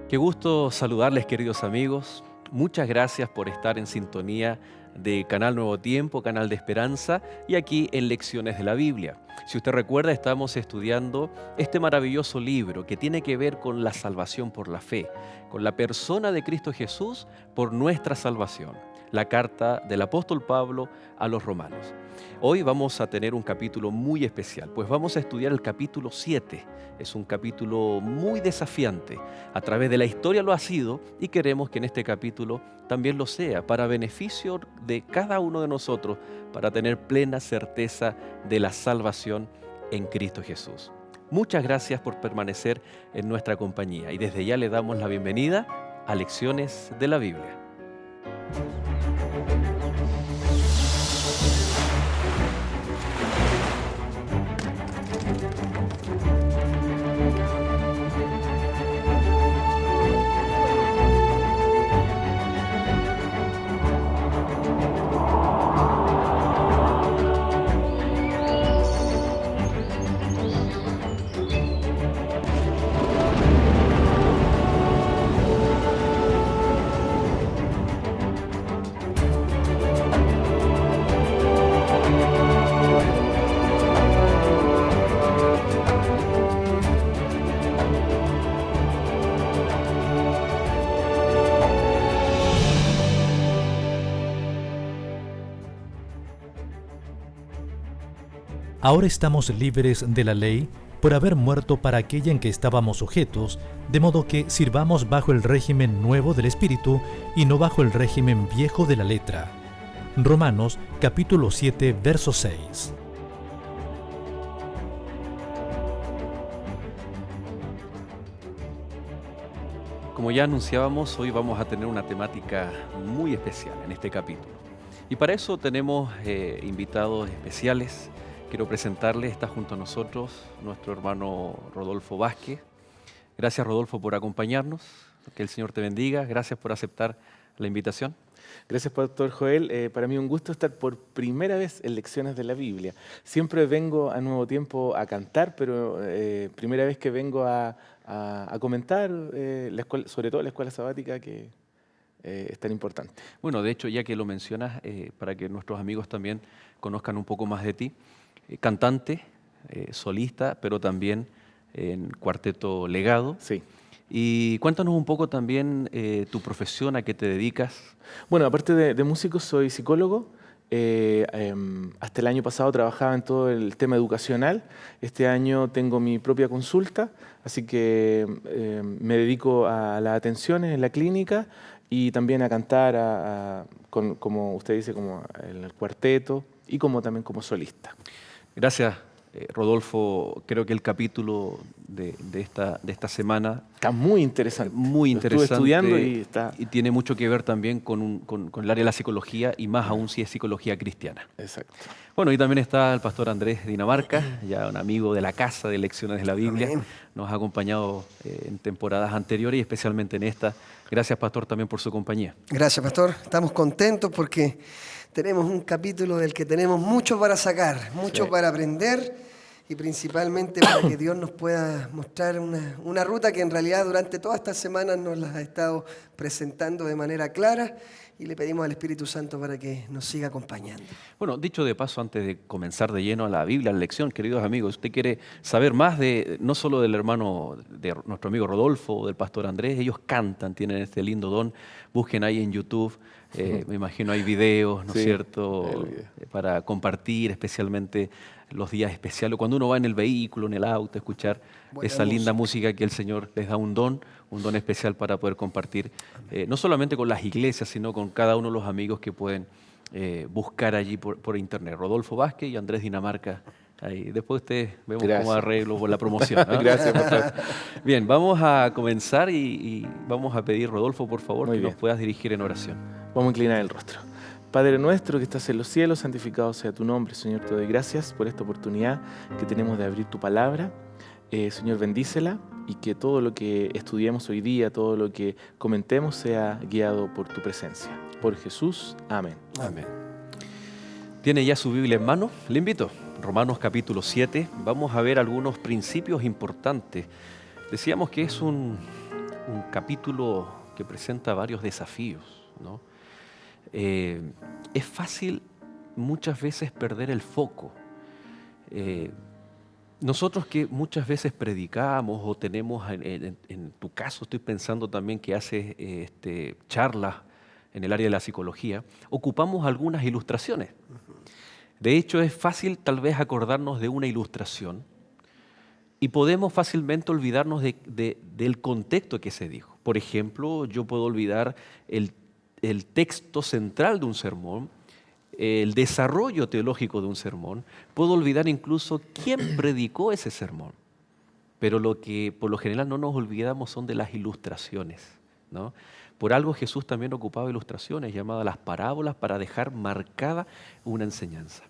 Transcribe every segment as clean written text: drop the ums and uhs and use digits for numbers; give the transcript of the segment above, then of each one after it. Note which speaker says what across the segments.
Speaker 1: Qué gusto saludarles, queridos amigos. Muchas gracias por estar en sintonía de Canal Nuevo Tiempo, Canal de Esperanza, y aquí en Lecciones de la Biblia. Si usted recuerda, estamos estudiando este maravilloso libro que tiene que ver con la salvación por la fe, con la persona de Cristo Jesús por nuestra salvación. La carta del apóstol Pablo a los romanos. Hoy vamos a tener un capítulo muy especial, pues vamos a estudiar el capítulo 7. Es un capítulo muy desafiante. A través de la historia lo ha sido y queremos que en este capítulo también lo sea, para beneficio de cada uno de nosotros, para tener plena certeza de la salvación en Cristo Jesús. Muchas gracias por permanecer en nuestra compañía y desde ya le damos la bienvenida a Lecciones de la Biblia.
Speaker 2: Ahora estamos libres de la ley por haber muerto para aquella en que estábamos sujetos, de modo que sirvamos bajo el régimen nuevo del Espíritu y no bajo el régimen viejo de la letra. Romanos capítulo 7, verso 6.
Speaker 1: Como ya anunciábamos, hoy vamos a tener una temática muy especial en este capítulo. Y para eso tenemos invitados especiales. Quiero presentarles, está junto a nosotros nuestro hermano Rodolfo Vázquez. Gracias, Rodolfo, por acompañarnos. Que el Señor te bendiga. Gracias por aceptar la invitación.
Speaker 3: Gracias, Pastor Joel. Para mí un gusto estar por primera vez en Lecciones de la Biblia. Siempre vengo a Nuevo Tiempo a cantar, pero primera vez que vengo a comentar, sobre todo la escuela sabática, que es tan importante.
Speaker 1: Bueno, de hecho, ya que lo mencionas, para que nuestros amigos también conozcan un poco más de ti, cantante, solista, pero también en Cuarteto Legado.
Speaker 3: Sí.
Speaker 1: Y cuéntanos un poco también tu profesión, a qué te dedicas.
Speaker 3: Bueno, aparte de músico, soy psicólogo. Hasta el año pasado trabajaba en todo el tema educacional. Este año tengo mi propia consulta, así que me dedico a las atenciones en la clínica y también a cantar, como usted dice, como en el cuarteto y también como solista.
Speaker 1: Gracias, Rodolfo. Creo que el capítulo de esta semana
Speaker 3: está muy interesante.
Speaker 1: Muy interesante.
Speaker 3: Estuve estudiando y
Speaker 1: tiene mucho que ver también con el área de la psicología y más aún si es psicología cristiana.
Speaker 3: Exacto.
Speaker 1: Bueno, y también está el pastor Andrés Dinamarca, ya un amigo de la casa de Lecciones de la Biblia.
Speaker 4: Amén.
Speaker 1: Nos ha acompañado en temporadas anteriores y especialmente en esta. Gracias, pastor, también por su compañía.
Speaker 4: Gracias, pastor. Estamos contentos porque tenemos un capítulo del que tenemos mucho para sacar, mucho
Speaker 3: Sí.
Speaker 4: para aprender y principalmente para que Dios nos pueda mostrar una ruta que en realidad durante todas estas semanas nos las ha estado presentando de manera clara y le pedimos al Espíritu Santo para que nos siga acompañando.
Speaker 1: Bueno, dicho de paso, antes de comenzar de lleno a la Biblia, a la lección, queridos amigos, usted quiere saber más no solo del hermano, de nuestro amigo Rodolfo o del pastor Andrés, ellos cantan, tienen este lindo don, busquen ahí en YouTube, me imagino hay videos, ¿no es
Speaker 3: Sí,
Speaker 1: cierto?, para compartir, especialmente los días especiales, cuando uno va en el vehículo, en el auto, escuchar
Speaker 4: Buena
Speaker 1: esa linda música que el Señor les da un don especial para poder compartir, no solamente con las iglesias, sino con cada uno de los amigos que pueden buscar allí por internet. Rodolfo Vázquez y Andrés Dinamarca. Ahí. Después ustedes vemos cómo arreglo por la promoción, ¿no?
Speaker 3: Gracias, pastor.
Speaker 1: Bien, vamos a comenzar y vamos a pedir, Rodolfo, por favor,
Speaker 3: Muy
Speaker 1: que
Speaker 3: bien.
Speaker 1: nos puedas dirigir en oración.
Speaker 3: Vamos a inclinar el rostro. Padre nuestro que estás en los cielos, santificado sea tu nombre. Señor, te doy gracias por esta oportunidad que tenemos de abrir tu palabra. Señor, bendícela y que todo lo que estudiemos hoy día, todo lo que comentemos sea guiado por tu presencia. Por Jesús, amén.
Speaker 1: Amén. ¿Tiene ya su Biblia en mano? Le invito. Romanos capítulo 7. Vamos a ver algunos principios importantes. Decíamos que es un un capítulo que presenta varios desafíos, ¿no? Es fácil muchas veces perder el foco. Nosotros que muchas veces predicamos o tenemos, en tu caso estoy pensando también que haces charlas en el área de la psicología, ocupamos algunas ilustraciones. De hecho, es fácil tal vez acordarnos de una ilustración y podemos fácilmente olvidarnos del contexto que se dijo. Por ejemplo, yo puedo olvidar el texto central de un sermón, el desarrollo teológico de un sermón, puedo olvidar incluso quién predicó ese sermón. Pero lo que por lo general no nos olvidamos son de las ilustraciones, ¿no? Por algo Jesús también ocupaba ilustraciones llamadas las parábolas para dejar marcada una enseñanza.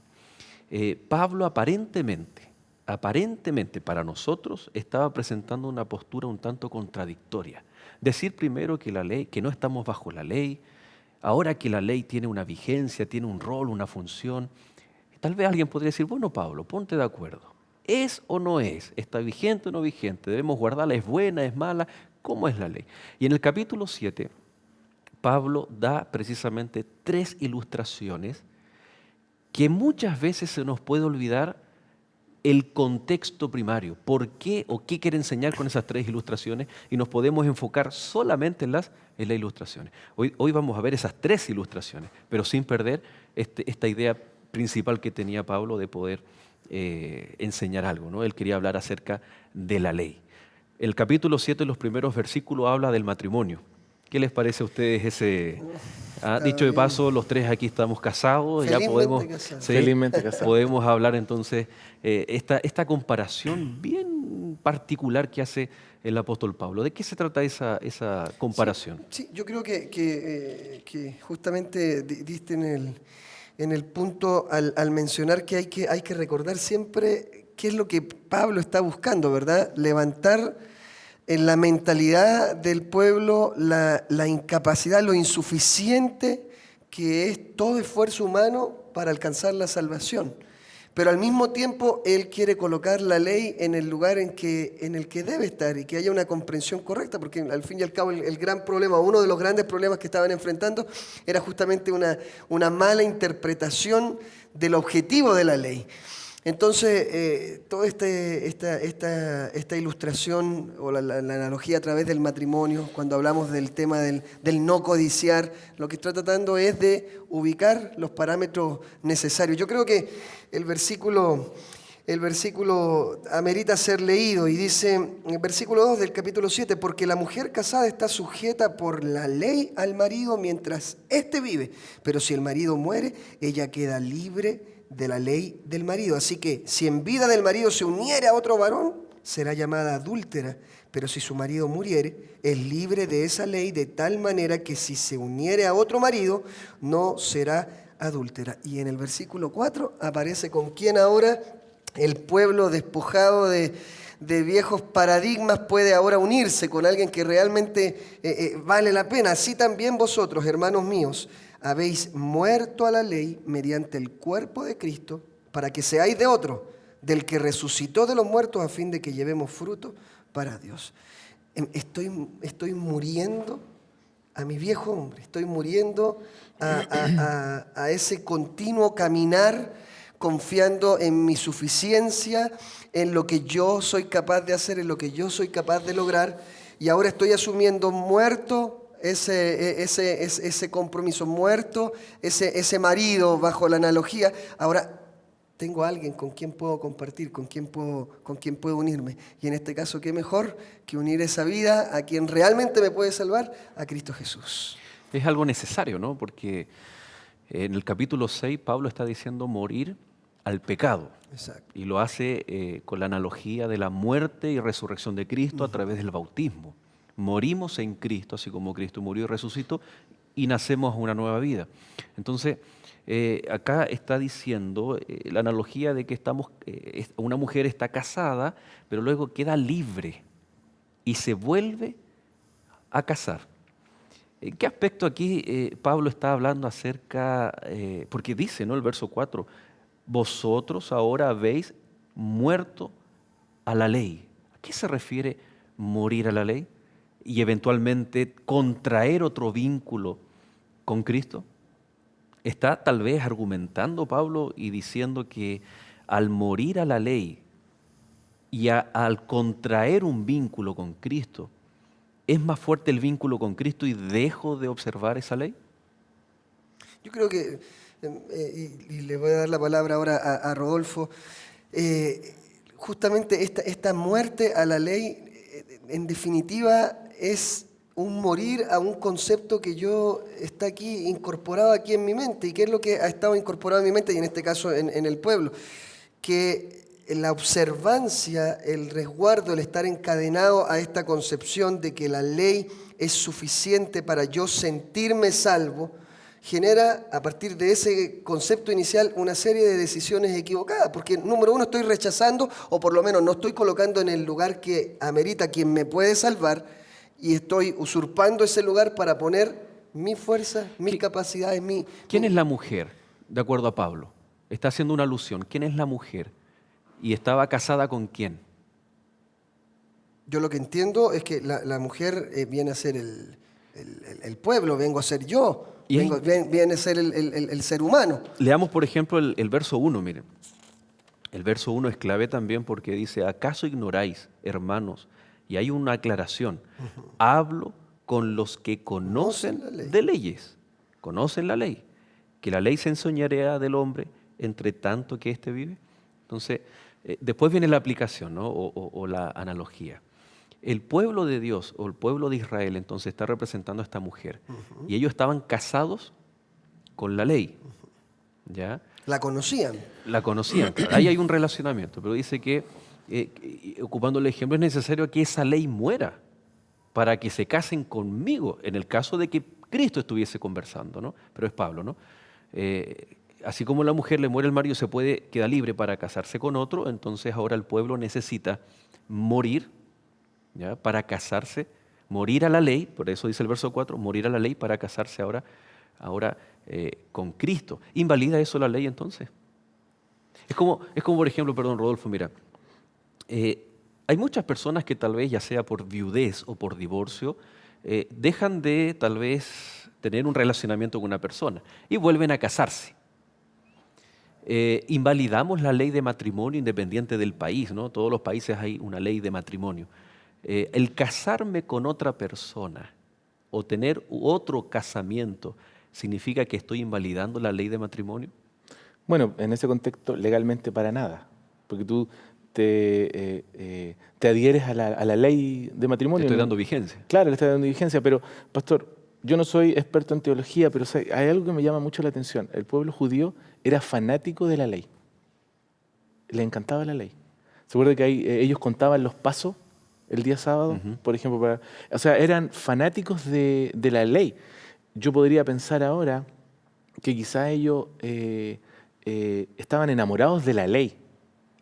Speaker 1: Pablo aparentemente para nosotros estaba presentando una postura un tanto contradictoria. Decir primero que la ley, que no estamos bajo la ley, ahora que la ley tiene una vigencia, tiene un rol, una función, tal vez alguien podría decir, bueno Pablo, ponte de acuerdo. ¿Es o no es? ¿Está vigente o no vigente? ¿Debemos guardarla? ¿Es buena? ¿Es mala? ¿Cómo es la ley? Y en el capítulo 7, Pablo da precisamente 3 ilustraciones que muchas veces se nos puede olvidar el contexto primario. ¿Por qué o qué quiere enseñar con esas 3 ilustraciones? Y nos podemos enfocar solamente en las ilustraciones. Hoy vamos a ver esas 3 ilustraciones, pero sin perder esta idea principal que tenía Pablo de poder enseñar algo, ¿no? Él quería hablar acerca de la ley. El capítulo 7, los primeros versículos, habla del matrimonio. ¿Qué les parece a ustedes ese? Dicho de paso, los 3 aquí estamos casados, ya podemos,
Speaker 4: casados.
Speaker 1: ¿sí?
Speaker 3: Felizmente casado.
Speaker 1: Podemos hablar entonces esta comparación bien particular que hace el apóstol Pablo. ¿De qué se trata esa comparación?
Speaker 4: Sí, yo creo que justamente diste en el punto al mencionar que hay que recordar siempre qué es lo que Pablo está buscando, ¿verdad? Levantar en la mentalidad del pueblo la incapacidad, lo insuficiente que es todo esfuerzo humano para alcanzar la salvación. Pero al mismo tiempo Él quiere colocar la ley en el lugar en el que debe estar y que haya una comprensión correcta, porque al fin y al cabo el gran problema, uno de los grandes problemas que estaban enfrentando era justamente una mala interpretación del objetivo de la ley. Entonces, toda esta ilustración o la analogía a través del matrimonio, cuando hablamos del tema del no codiciar, lo que está tratando es de ubicar los parámetros necesarios. Yo creo que el versículo amerita ser leído y dice, en el versículo 2 del capítulo 7, porque la mujer casada está sujeta por la ley al marido mientras éste vive, pero si el marido muere, ella queda libre de la ley del marido. Así que si en vida del marido se uniere a otro varón, será llamada adúltera, pero si su marido muriere, es libre de esa ley de tal manera que si se uniere a otro marido, no será adúltera. Y en el versículo 4 aparece con quién ahora el pueblo despojado de viejos paradigmas puede ahora unirse con alguien que realmente vale la pena. Así también vosotros, hermanos míos, habéis muerto a la ley mediante el cuerpo de Cristo para que seáis de otro, del que resucitó de los muertos a fin de que llevemos fruto para Dios. Estoy muriendo a mi viejo hombre, estoy muriendo a ese continuo caminar confiando en mi suficiencia, en lo que yo soy capaz de hacer, en lo que yo soy capaz de lograr, y ahora estoy asumiendo muerto ese compromiso, muerto ese marido bajo la analogía. Ahora tengo a alguien con quien puedo compartir, con quien puedo unirme. Y en este caso, ¿qué mejor que unir esa vida a quien realmente me puede salvar? A Cristo Jesús.
Speaker 1: Es algo necesario, ¿no? Porque en el capítulo 6 Pablo está diciendo morir al pecado.
Speaker 4: Exacto.
Speaker 1: Y lo hace con la analogía de la muerte y resurrección de Cristo a través del bautismo. Morimos en Cristo, así como Cristo murió y resucitó, y nacemos a una nueva vida. Entonces, acá está diciendo la analogía de que una mujer está casada, pero luego queda libre y se vuelve a casar. ¿En qué aspecto aquí Pablo está hablando acerca, porque dice, ¿no? El verso 4, vosotros ahora habéis muerto a la ley. ¿A qué se refiere morir a la ley? y eventualmente contraer otro vínculo con Cristo? ¿Está tal vez argumentando Pablo y diciendo que al morir a la ley y al contraer un vínculo con Cristo, es más fuerte el vínculo con Cristo y dejo de observar esa ley?
Speaker 4: Yo creo que, y le voy a dar la palabra ahora a Rodolfo, justamente esta muerte a la ley, en definitiva, es un morir a un concepto que está aquí incorporado aquí en mi mente. ¿Y qué es lo que ha estado incorporado en mi mente? Y en este caso en el pueblo. Que la observancia, el resguardo, el estar encadenado a esta concepción de que la ley es suficiente para yo sentirme salvo, genera, a partir de ese concepto inicial, una serie de decisiones equivocadas. Porque, número uno, estoy rechazando, o por lo menos no estoy colocando en el lugar que amerita quien me puede salvar, y estoy usurpando ese lugar para poner mi fuerza, mis capacidades,
Speaker 1: ¿Quién es la mujer, de acuerdo a Pablo? Está haciendo una alusión. ¿Quién es la mujer? ¿Y estaba casada con quién?
Speaker 4: Yo lo que entiendo es que la mujer viene a ser el pueblo, vengo a ser yo, viene a ser el ser humano.
Speaker 1: Leamos, por ejemplo, el verso 1, miren. El verso 1 es clave también porque dice, ¿acaso ignoráis, hermanos? Y hay una aclaración. Hablo con los que conocen de leyes. Conocen la ley. Que la ley se enseñorea del hombre entre tanto que éste vive. Entonces, después viene la aplicación, ¿no? o la analogía. El pueblo de Dios o el pueblo de Israel entonces está representando a esta mujer. Y ellos estaban casados con la ley. ¿Ya?
Speaker 4: La conocían.
Speaker 1: La conocían. Ahí hay un relacionamiento, pero dice que, ocupando el ejemplo, es necesario que esa ley muera para que se casen conmigo, en el caso de que Cristo estuviese conversando, ¿no? Pero es Pablo, ¿no? Así como la mujer le muere el marido, queda libre para casarse con otro, entonces ahora el pueblo necesita morir, ¿ya? Para casarse, morir a la ley, por eso dice el verso 4, morir a la ley para casarse ahora con Cristo. ¿Invalida eso la ley entonces? Es como por ejemplo, perdón Rodolfo, mira, hay muchas personas que tal vez, ya sea por viudez o por divorcio, dejan de tal vez tener un relacionamiento con una persona y vuelven a casarse. Invalidamos la ley de matrimonio independiente del país, ¿no? Todos los países hay una ley de matrimonio. El casarme con otra persona o tener otro casamiento, ¿significa que estoy invalidando la ley de matrimonio?
Speaker 3: Bueno, en ese contexto, legalmente para nada, porque tú te adhieres a la ley de matrimonio.
Speaker 1: Le estoy dando vigencia.
Speaker 3: Claro, le estoy dando vigencia, pero, pastor, yo no soy experto en teología, pero hay algo que me llama mucho la atención. El pueblo judío era fanático de la ley. Le encantaba la ley. ¿Se acuerda que ellos contaban los pasos el día sábado, por ejemplo? O sea, eran fanáticos de la ley. Yo podría pensar ahora que quizá ellos estaban enamorados de la ley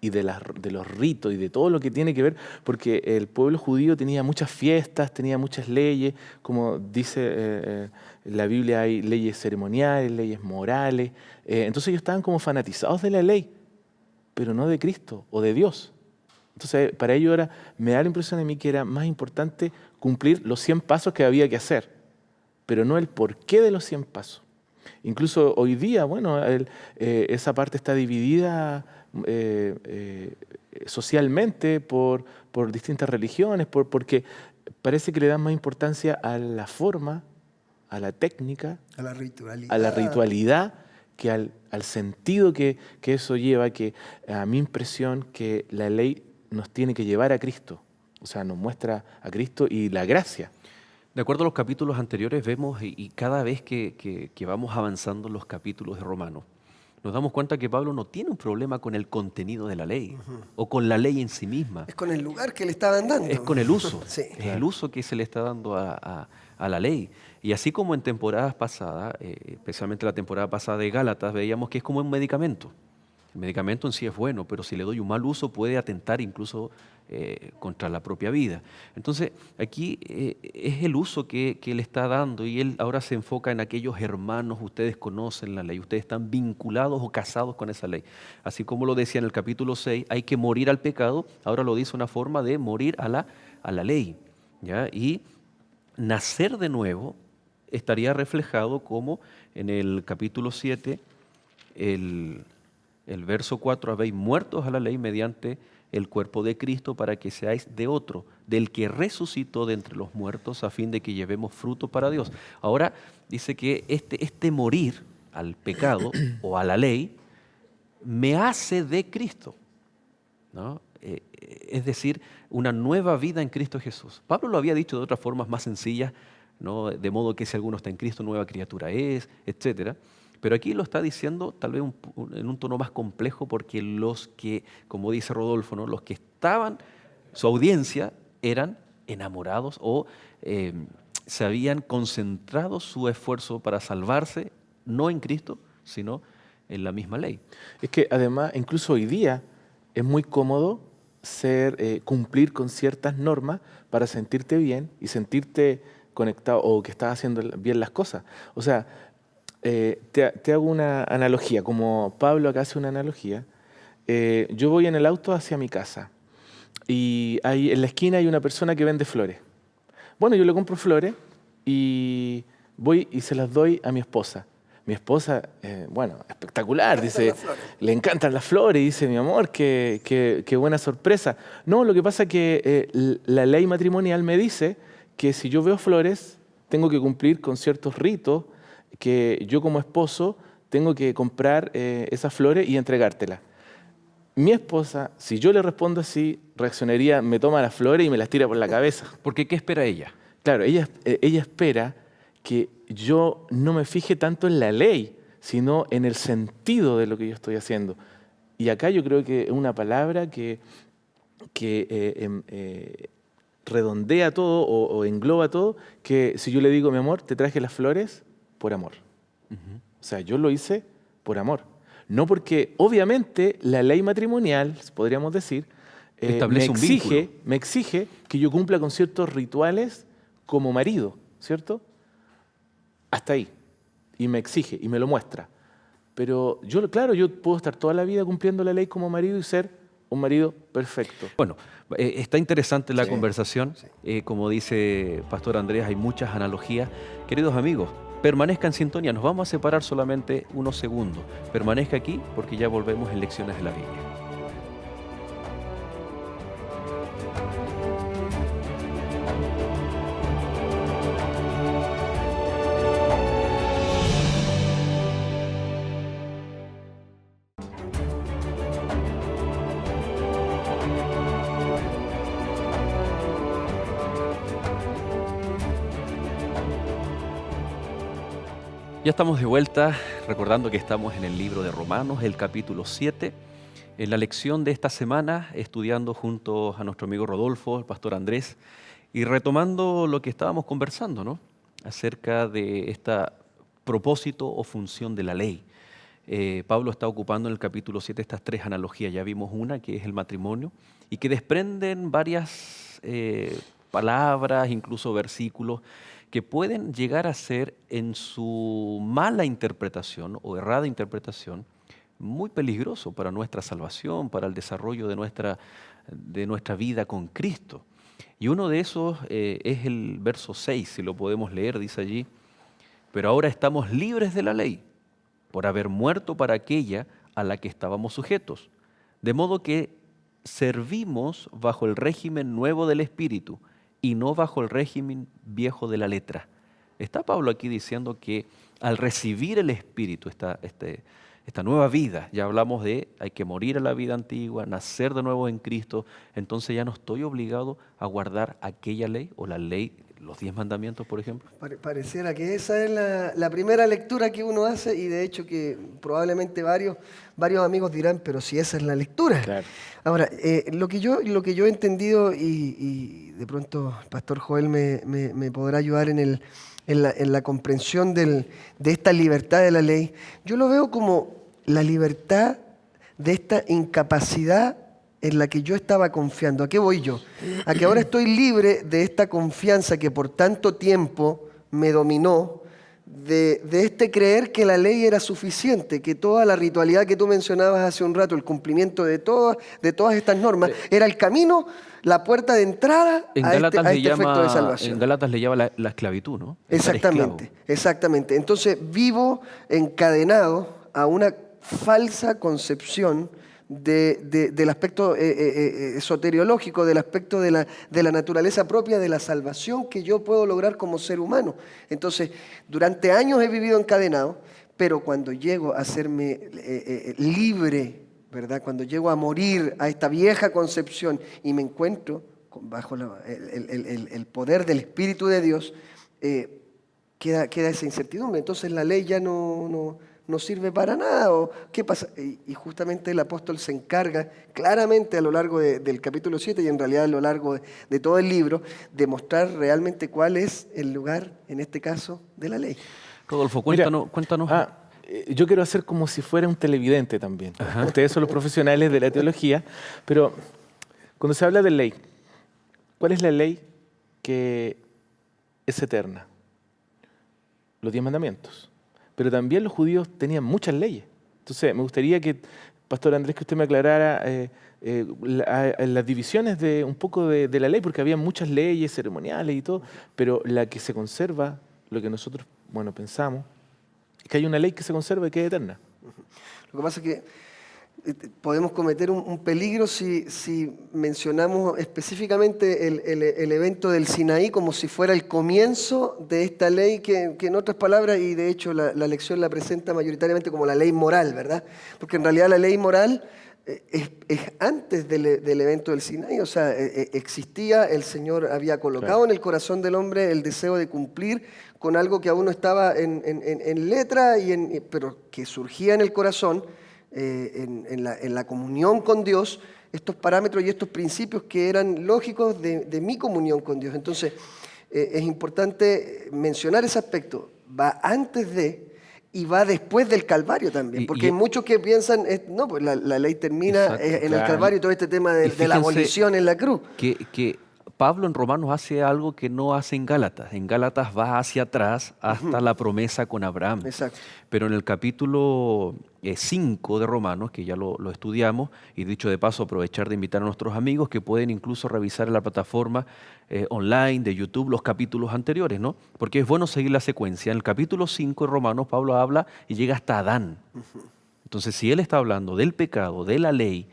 Speaker 3: y de los ritos y de todo lo que tiene que ver, porque el pueblo judío tenía muchas fiestas, tenía muchas leyes, como dice la Biblia, hay leyes ceremoniales, leyes morales. Entonces ellos estaban como fanatizados de la ley, pero no de Cristo o de Dios. Entonces para ellos me da la impresión a mí que era más importante cumplir los 100 pasos que había que hacer, pero no el porqué de los 100 pasos. Incluso hoy día, bueno, esa parte está dividida socialmente por distintas religiones, porque parece que le dan más importancia a la forma, a la técnica,
Speaker 4: a
Speaker 3: la ritualidad que al sentido que eso lleva, que a mi impresión que la ley nos tiene que llevar a Cristo, o sea, nos muestra a Cristo y la gracia.
Speaker 1: De acuerdo a los capítulos anteriores, vemos, y cada vez que vamos avanzando en los capítulos de Romanos, nos damos cuenta que Pablo no tiene un problema con el contenido de la ley o con la ley en sí misma.
Speaker 4: Es con el lugar que le estaban dando.
Speaker 1: Es con el uso.
Speaker 4: Sí.
Speaker 1: Es el uso que se le está dando a la ley. Y así como en temporadas pasadas, especialmente la temporada pasada de Gálatas, veíamos que es como un medicamento. El medicamento en sí es bueno, pero si le doy un mal uso puede atentar incluso contra la propia vida. Entonces, aquí es el uso que él está dando y él ahora se enfoca en aquellos hermanos, ustedes conocen la ley, ustedes están vinculados o casados con esa ley. Así como lo decía en el capítulo 6, hay que morir al pecado, ahora lo dice una forma de morir a la ley, ¿ya? Y nacer de nuevo estaría reflejado como en el capítulo 7, el verso 4, habéis muertos a la ley mediante el cuerpo de Cristo para que seáis de otro, del que resucitó de entre los muertos a fin de que llevemos fruto para Dios. Ahora dice que este morir al pecado o a la ley me hace de Cristo, ¿no? Es decir, una nueva vida en Cristo Jesús. Pablo lo había dicho de otras formas más sencillas, ¿no? De modo que si alguno está en Cristo, nueva criatura es, etc. Pero aquí lo está diciendo tal vez en un tono más complejo, porque los que, como dice Rodolfo, ¿no? Los que estaban, su audiencia, eran enamorados o se habían concentrado su esfuerzo para salvarse, no en Cristo, sino en la misma ley.
Speaker 3: Es que además, incluso hoy día, es muy cómodo cumplir con ciertas normas para sentirte bien y sentirte conectado o que estás haciendo bien las cosas. O sea, te hago una analogía, como Pablo acá hace una analogía. Yo voy en el auto hacia mi casa y en la esquina hay una persona que vende flores. Bueno, yo le compro flores y voy y se las doy a mi esposa. Mi esposa, bueno, espectacular, dice, le encantan las flores, dice, mi amor, qué buena sorpresa. No, lo que pasa es que la ley matrimonial me dice que si yo veo flores, tengo que cumplir con ciertos ritos, que yo como esposo tengo que comprar esas flores y entregártelas. Mi esposa, si yo le respondo así, reaccionaría, me toma las flores y me las tira por la cabeza.
Speaker 1: Porque ¿qué espera ella?
Speaker 3: Claro, ella espera que yo no me fije tanto en la ley, sino en el sentido de lo que yo estoy haciendo. Y acá yo creo que es una palabra que redondea todo o engloba todo, que si yo le digo, mi amor, te traje las flores por amor.
Speaker 1: Uh-huh.
Speaker 3: O sea, yo lo hice por amor. No porque, obviamente, la ley matrimonial, podríamos decir, me exige que yo cumpla con ciertos rituales como marido, ¿cierto? Hasta ahí. Y me exige y me lo muestra. Pero yo puedo estar toda la vida cumpliendo la ley como marido y ser un marido perfecto.
Speaker 1: Bueno, está interesante la conversación. Sí. Como dice Pastor Andrés, hay muchas analogías. Queridos amigos, permanezca en sintonía. Nos vamos a separar solamente unos segundos. Permanezca aquí porque ya volvemos en Lecciones de la Biblia. Ya estamos de vuelta, recordando que estamos en el libro de Romanos, el capítulo 7. En la lección de esta semana, estudiando junto a nuestro amigo Rodolfo, el pastor Andrés, y retomando lo que estábamos conversando, ¿no? Acerca de este propósito o función de la ley. Pablo está ocupando en el capítulo 7 estas tres analogías. Ya vimos una, que es el matrimonio, y que desprenden varias palabras, incluso versículos, que pueden llegar a ser, en su mala interpretación o errada interpretación, muy peligroso para nuestra salvación, para el desarrollo de nuestra vida con Cristo. Y uno de esos es el verso 6, si lo podemos leer, dice allí: pero ahora estamos libres de la ley, por haber muerto para aquella a la que estábamos sujetos, de modo que servimos bajo el régimen nuevo del Espíritu, y no bajo el régimen viejo de la letra. Está Pablo aquí diciendo que al recibir el Espíritu, esta nueva vida, ya hablamos de hay que morir a la vida antigua, nacer de nuevo en Cristo, entonces ya no estoy obligado a guardar aquella ley o la ley, los 10 mandamientos, por ejemplo.
Speaker 4: Pareciera que esa es la primera lectura que uno hace, y de hecho que probablemente varios amigos dirán, pero si esa es la lectura. Claro. Ahora, lo que yo he entendido, y de pronto el pastor Joel me podrá ayudar en la comprensión de esta libertad de la ley, yo lo veo como la libertad de esta incapacidad en la que yo estaba confiando. ¿A qué voy yo? A que ahora estoy libre de esta confianza que por tanto tiempo me dominó, de este creer que la ley era suficiente, que toda la ritualidad que tú mencionabas hace un rato, el cumplimiento de todas estas normas, era el camino, la puerta de entrada
Speaker 1: En
Speaker 4: a
Speaker 1: Gálatas
Speaker 4: este efecto de
Speaker 1: en
Speaker 4: salvación.
Speaker 1: Gálatas le llama la esclavitud, ¿no? Estar
Speaker 4: Exactamente,
Speaker 1: esclavo.
Speaker 4: exactamente. Entonces vivo encadenado a una falsa concepción del aspecto soteriológico, del aspecto de la naturaleza propia de la salvación que yo puedo lograr como ser humano. Entonces, durante años he vivido encadenado, pero cuando llego a serme libre, ¿verdad? Cuando llego a morir a esta vieja concepción y me encuentro bajo el poder del Espíritu de Dios, queda esa incertidumbre. Entonces la ley ya no sirve para nada. ¿O qué pasa? Y justamente el apóstol se encarga claramente a lo largo del capítulo 7 y en realidad a lo largo de todo el libro de mostrar realmente cuál es el lugar, en este caso, de la ley.
Speaker 1: Rodolfo,
Speaker 3: Mira,
Speaker 1: cuéntanos.
Speaker 3: yo quiero hacer como si fuera un televidente también.
Speaker 1: Ajá.
Speaker 3: Ustedes son los profesionales de la teología, pero cuando se habla de ley, ¿cuál es la ley que es eterna? Los 10 mandamientos. Pero también los judíos tenían muchas leyes. Entonces, me gustaría que, Pastor Andrés, que usted me aclarara las divisiones de un poco de la ley, porque había muchas leyes ceremoniales y todo, pero la que se conserva, lo que nosotros, pensamos, es que hay una ley que se conserva y que es eterna.
Speaker 4: Lo que pasa es que podemos cometer un peligro si mencionamos específicamente el evento del Sinaí como si fuera el comienzo de esta ley que en otras palabras, y de hecho la lección la presenta mayoritariamente como la ley moral, ¿verdad? Porque en realidad la ley moral es antes del evento del Sinaí, o sea, existía, el Señor había colocado en el corazón del hombre el deseo de cumplir con algo que aún no estaba en letra, pero que surgía en el corazón, en la comunión con Dios, estos parámetros y estos principios que eran lógicos de mi comunión con Dios. Entonces, es importante mencionar ese aspecto. Va antes de y va después del Calvario también, porque hay muchos que piensan, no, pues la ley termina en el Calvario y todo este tema de la abolición en la cruz.
Speaker 1: Que Pablo en Romanos hace algo que no hace en Gálatas. En Gálatas va hacia atrás hasta la promesa con Abraham.
Speaker 4: Exacto.
Speaker 1: Pero en el capítulo 5 de Romanos, que ya lo estudiamos, y dicho de paso aprovechar de invitar a nuestros amigos que pueden incluso revisar en la plataforma online de YouTube los capítulos anteriores, ¿no? Porque es bueno seguir la secuencia. En el capítulo 5 de Romanos Pablo habla y llega hasta Adán. Entonces, si él está hablando del pecado, de la ley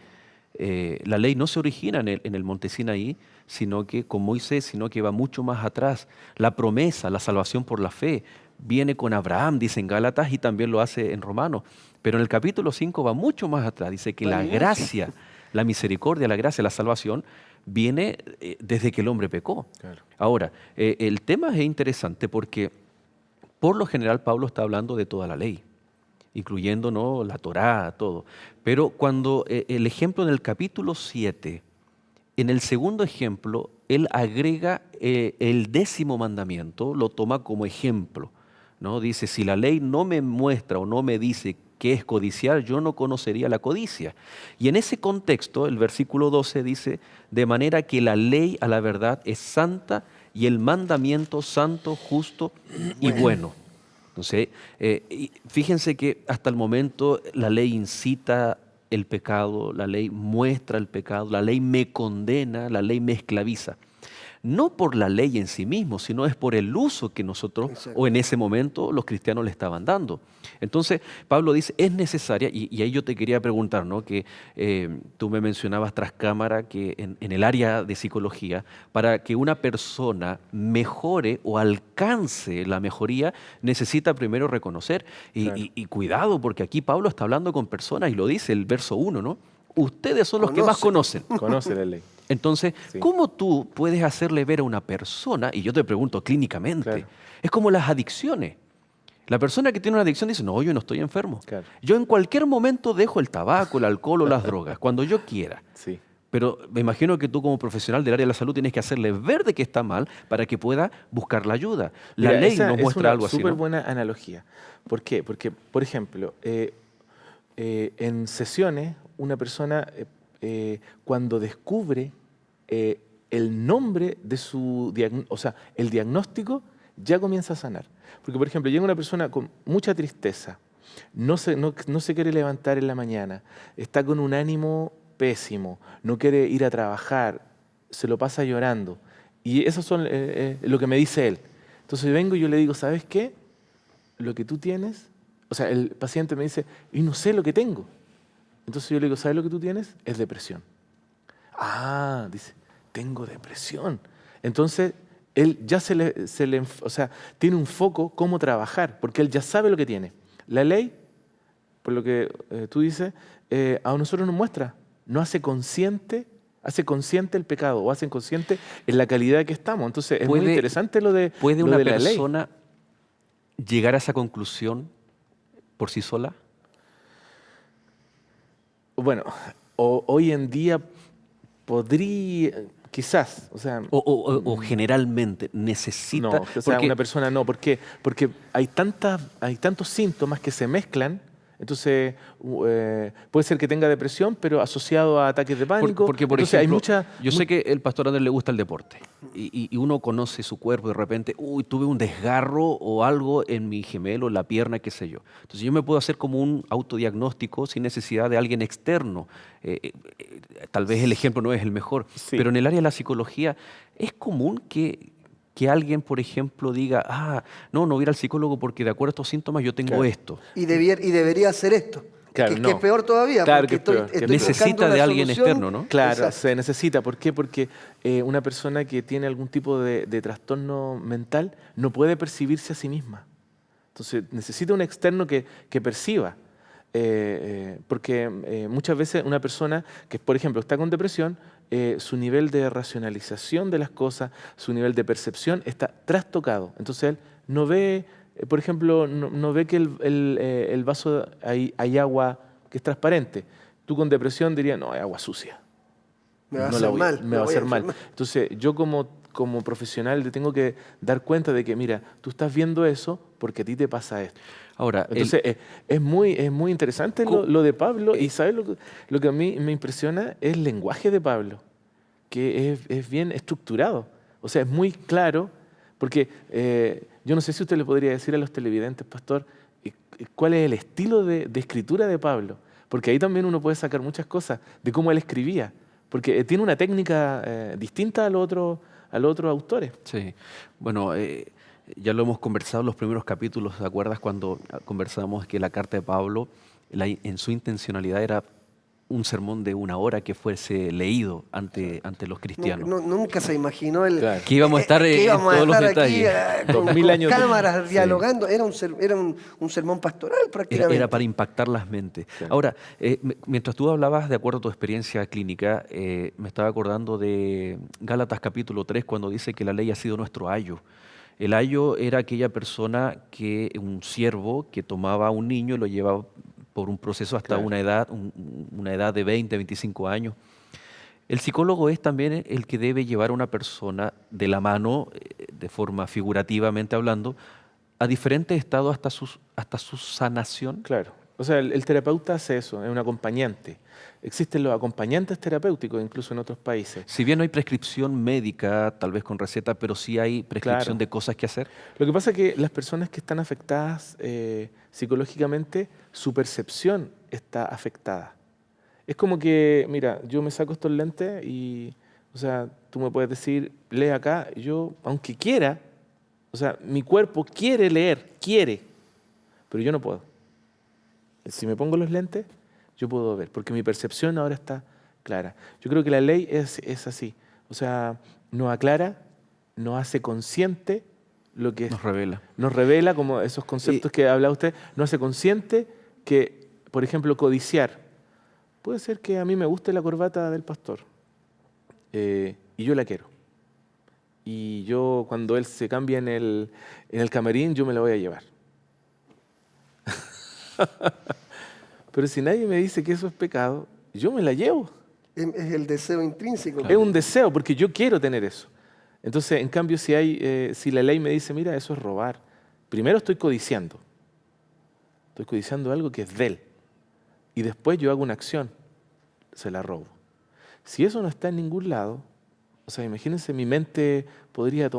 Speaker 1: no se origina en el monte Sinaí, sino que con Moisés, sino que va mucho más atrás. La promesa, la salvación por la fe, viene con Abraham, dice en Gálatas, y también lo hace en Romanos. Pero en el capítulo 5 va mucho más atrás. Dice que la gracia, la misericordia, la gracia, la salvación, viene desde que el hombre pecó. Claro. Ahora, el tema es interesante porque por lo general Pablo está hablando de toda la ley, incluyendo, ¿no?, la Torá, todo. Pero cuando el ejemplo en el capítulo 7, en el segundo ejemplo, él agrega el 10º mandamiento, lo toma como ejemplo, ¿no? Dice, si la ley no me muestra o no me dice qué es codiciar, yo no conocería la codicia. Y en ese contexto, el versículo 12 dice, de manera que la ley a la verdad es santa y el mandamiento santo, justo y bueno. Entonces, fíjense que hasta el momento la ley incita el pecado, la ley muestra el pecado, la ley me condena, la ley me esclaviza. No por la ley en sí mismo, sino es por el uso que nosotros, o en ese momento, los cristianos le estaban dando. Entonces, Pablo dice, es necesaria, y ahí yo te quería preguntar, ¿no?, que tú me mencionabas tras cámara que en el área de psicología, para que una persona mejore o alcance la mejoría, necesita primero reconocer. Y cuidado, porque aquí Pablo está hablando con personas, y lo dice el verso 1, ¿no? Ustedes son los que más conocen.
Speaker 3: Conoce la ley.
Speaker 1: Entonces, ¿cómo tú puedes hacerle ver a una persona, y yo te pregunto clínicamente, es como las adicciones? La persona que tiene una adicción dice, no, yo no estoy enfermo. Claro. Yo en cualquier momento dejo el tabaco, el alcohol o las drogas, cuando yo quiera. Sí. Pero me imagino que tú como profesional del área de la salud tienes que hacerle ver de que está mal para que pueda buscar la ayuda. La ley nos muestra algo así, ¿no?
Speaker 3: Es una súper buena analogía. ¿Por qué? Porque, por ejemplo, en sesiones, una persona cuando descubre el nombre de su diagnóstico, o sea, el diagnóstico, ya comienza a sanar. Porque, por ejemplo, llega una persona con mucha tristeza, no se quiere levantar en la mañana, está con un ánimo pésimo, no quiere ir a trabajar, se lo pasa llorando. Y eso son lo que me dice él. Entonces yo vengo y yo le digo, ¿sabes qué? Lo que tú tienes, o sea, el paciente me dice, y no sé lo que tengo. Entonces yo le digo, ¿sabes lo que tú tienes? Es depresión. Ah, dice, tengo depresión. Entonces él ya o sea, tiene un foco cómo trabajar, porque él ya sabe lo que tiene. La ley, por lo que tú dices, a nosotros nos muestra, no hace consciente el pecado o hace consciente en la calidad que estamos. Entonces es muy interesante lo de
Speaker 1: ¿Puede
Speaker 3: lo
Speaker 1: una
Speaker 3: de la ley.
Speaker 1: persona llegar a esa conclusión por sí sola?
Speaker 3: Bueno, hoy en día podría, quizás, o sea...
Speaker 1: O generalmente necesita...
Speaker 3: No, o sea, una persona no. ¿Por qué? Porque hay tantos síntomas que se mezclan. Entonces, puede ser que tenga depresión, pero asociado a ataques de pánico.
Speaker 1: Porque, por
Speaker 3: Entonces,
Speaker 1: ejemplo, yo sé que el pastor Andrés le gusta el deporte y uno conoce su cuerpo y de repente, tuve un desgarro o algo en mi gemelo, en la pierna, qué sé yo. Entonces yo me puedo hacer como un autodiagnóstico sin necesidad de alguien externo. Tal vez el ejemplo no es el mejor,
Speaker 3: Sí.
Speaker 1: pero en el área de la psicología es común que alguien, por ejemplo, diga, no voy a ir al psicólogo porque de acuerdo a estos síntomas yo tengo
Speaker 3: Claro.
Speaker 1: esto.
Speaker 4: Y debería hacer esto.
Speaker 3: Claro,
Speaker 4: que
Speaker 3: no.
Speaker 4: es peor todavía,
Speaker 3: Claro
Speaker 4: porque
Speaker 3: que es peor, que
Speaker 4: estoy
Speaker 1: necesita
Speaker 4: buscando
Speaker 1: de
Speaker 4: una
Speaker 1: alguien
Speaker 4: solución.
Speaker 1: externo, ¿no?
Speaker 3: Claro,
Speaker 4: Exacto.
Speaker 3: se necesita. ¿Por qué? Porque una persona que tiene algún tipo de trastorno mental no puede percibirse a sí misma. Entonces necesita un externo que perciba. Porque muchas veces una persona que, por ejemplo, está con depresión, su nivel de racionalización de las cosas, su nivel de percepción está trastocado. Entonces él no ve, por ejemplo, no ve que el vaso hay agua que es transparente. Tú con depresión dirías, no, hay agua sucia.
Speaker 4: Me va a
Speaker 3: No
Speaker 4: hacer
Speaker 3: la voy-
Speaker 4: mal.
Speaker 3: Me va a
Speaker 4: voy
Speaker 3: hacer mal.
Speaker 4: enfermar.
Speaker 3: Entonces, yo como profesional le tengo que dar cuenta de que, mira, tú estás viendo eso porque a ti te pasa esto.
Speaker 1: Ahora,
Speaker 3: Entonces, es muy interesante lo de Pablo. Y ¿sabes lo que a mí me impresiona? Es el lenguaje de Pablo, que es bien estructurado. O sea, es muy claro, porque yo no sé si usted le podría decir a los televidentes, pastor, cuál es el estilo de escritura de Pablo. Porque ahí también uno puede sacar muchas cosas de cómo él escribía. Porque tiene una técnica distinta a los otros autores.
Speaker 1: sí, bueno, ya lo hemos conversado en los primeros capítulos, ¿te acuerdas cuando conversamos que la carta de Pablo, en su intencionalidad era un sermón de 1 hora que fuese leído ante los cristianos?
Speaker 4: Nunca se imaginó
Speaker 3: Claro.
Speaker 1: Que íbamos a estar
Speaker 4: que
Speaker 1: en
Speaker 4: íbamos a
Speaker 1: todos los
Speaker 4: estar aquí,
Speaker 1: detalles.
Speaker 4: con
Speaker 3: 2000 años de-
Speaker 4: cámaras
Speaker 1: Sí.
Speaker 4: dialogando. Era un sermón pastoral prácticamente.
Speaker 1: Era para impactar las mentes.
Speaker 3: Claro.
Speaker 1: Ahora, mientras tú hablabas de acuerdo a tu experiencia clínica, me estaba acordando de Gálatas capítulo 3, cuando dice que la ley ha sido nuestro ayo. El ayo era aquella persona un siervo que tomaba a un niño y lo llevaba por un proceso hasta
Speaker 3: Claro.
Speaker 1: una edad de 20, 25 años. El psicólogo es también el que debe llevar a una persona de la mano, de forma figurativamente hablando, a diferentes estados hasta su sanación.
Speaker 3: Claro. O sea, el terapeuta hace eso, es un acompañante. Existen los acompañantes terapéuticos incluso en otros países.
Speaker 1: Si bien no hay prescripción médica, tal vez con receta, pero sí hay prescripción
Speaker 3: Claro.
Speaker 1: de cosas que hacer.
Speaker 3: Lo que pasa es que las personas que están afectadas psicológicamente, su percepción está afectada. Es como que, mira, yo me saco estos lentes y, o sea, tú me puedes decir, lee acá, y yo, aunque quiera, o sea, mi cuerpo quiere leer, pero yo no puedo. Si me pongo los lentes, yo puedo ver, porque mi percepción ahora está clara. Yo creo que la ley es así. O sea, nos aclara, nos hace consciente lo que nos revela, como esos conceptos que habla usted, nos hace consciente que, por ejemplo, codiciar. Puede ser que a mí me guste la corbata del pastor y yo la quiero. Y yo, cuando él se cambia en el camarín, yo me la voy a llevar. Pero si nadie me dice que eso es pecado, yo me la llevo.
Speaker 4: Es el deseo intrínseco.
Speaker 3: Es un deseo, porque yo quiero tener eso. Entonces, en cambio, si la ley me dice, mira, eso es robar, primero estoy codiciando. Estoy codiciando algo que es de él. Y después yo hago una acción, se la robo. Si eso no está en ningún lado, O sea, imagínense, mi mente podría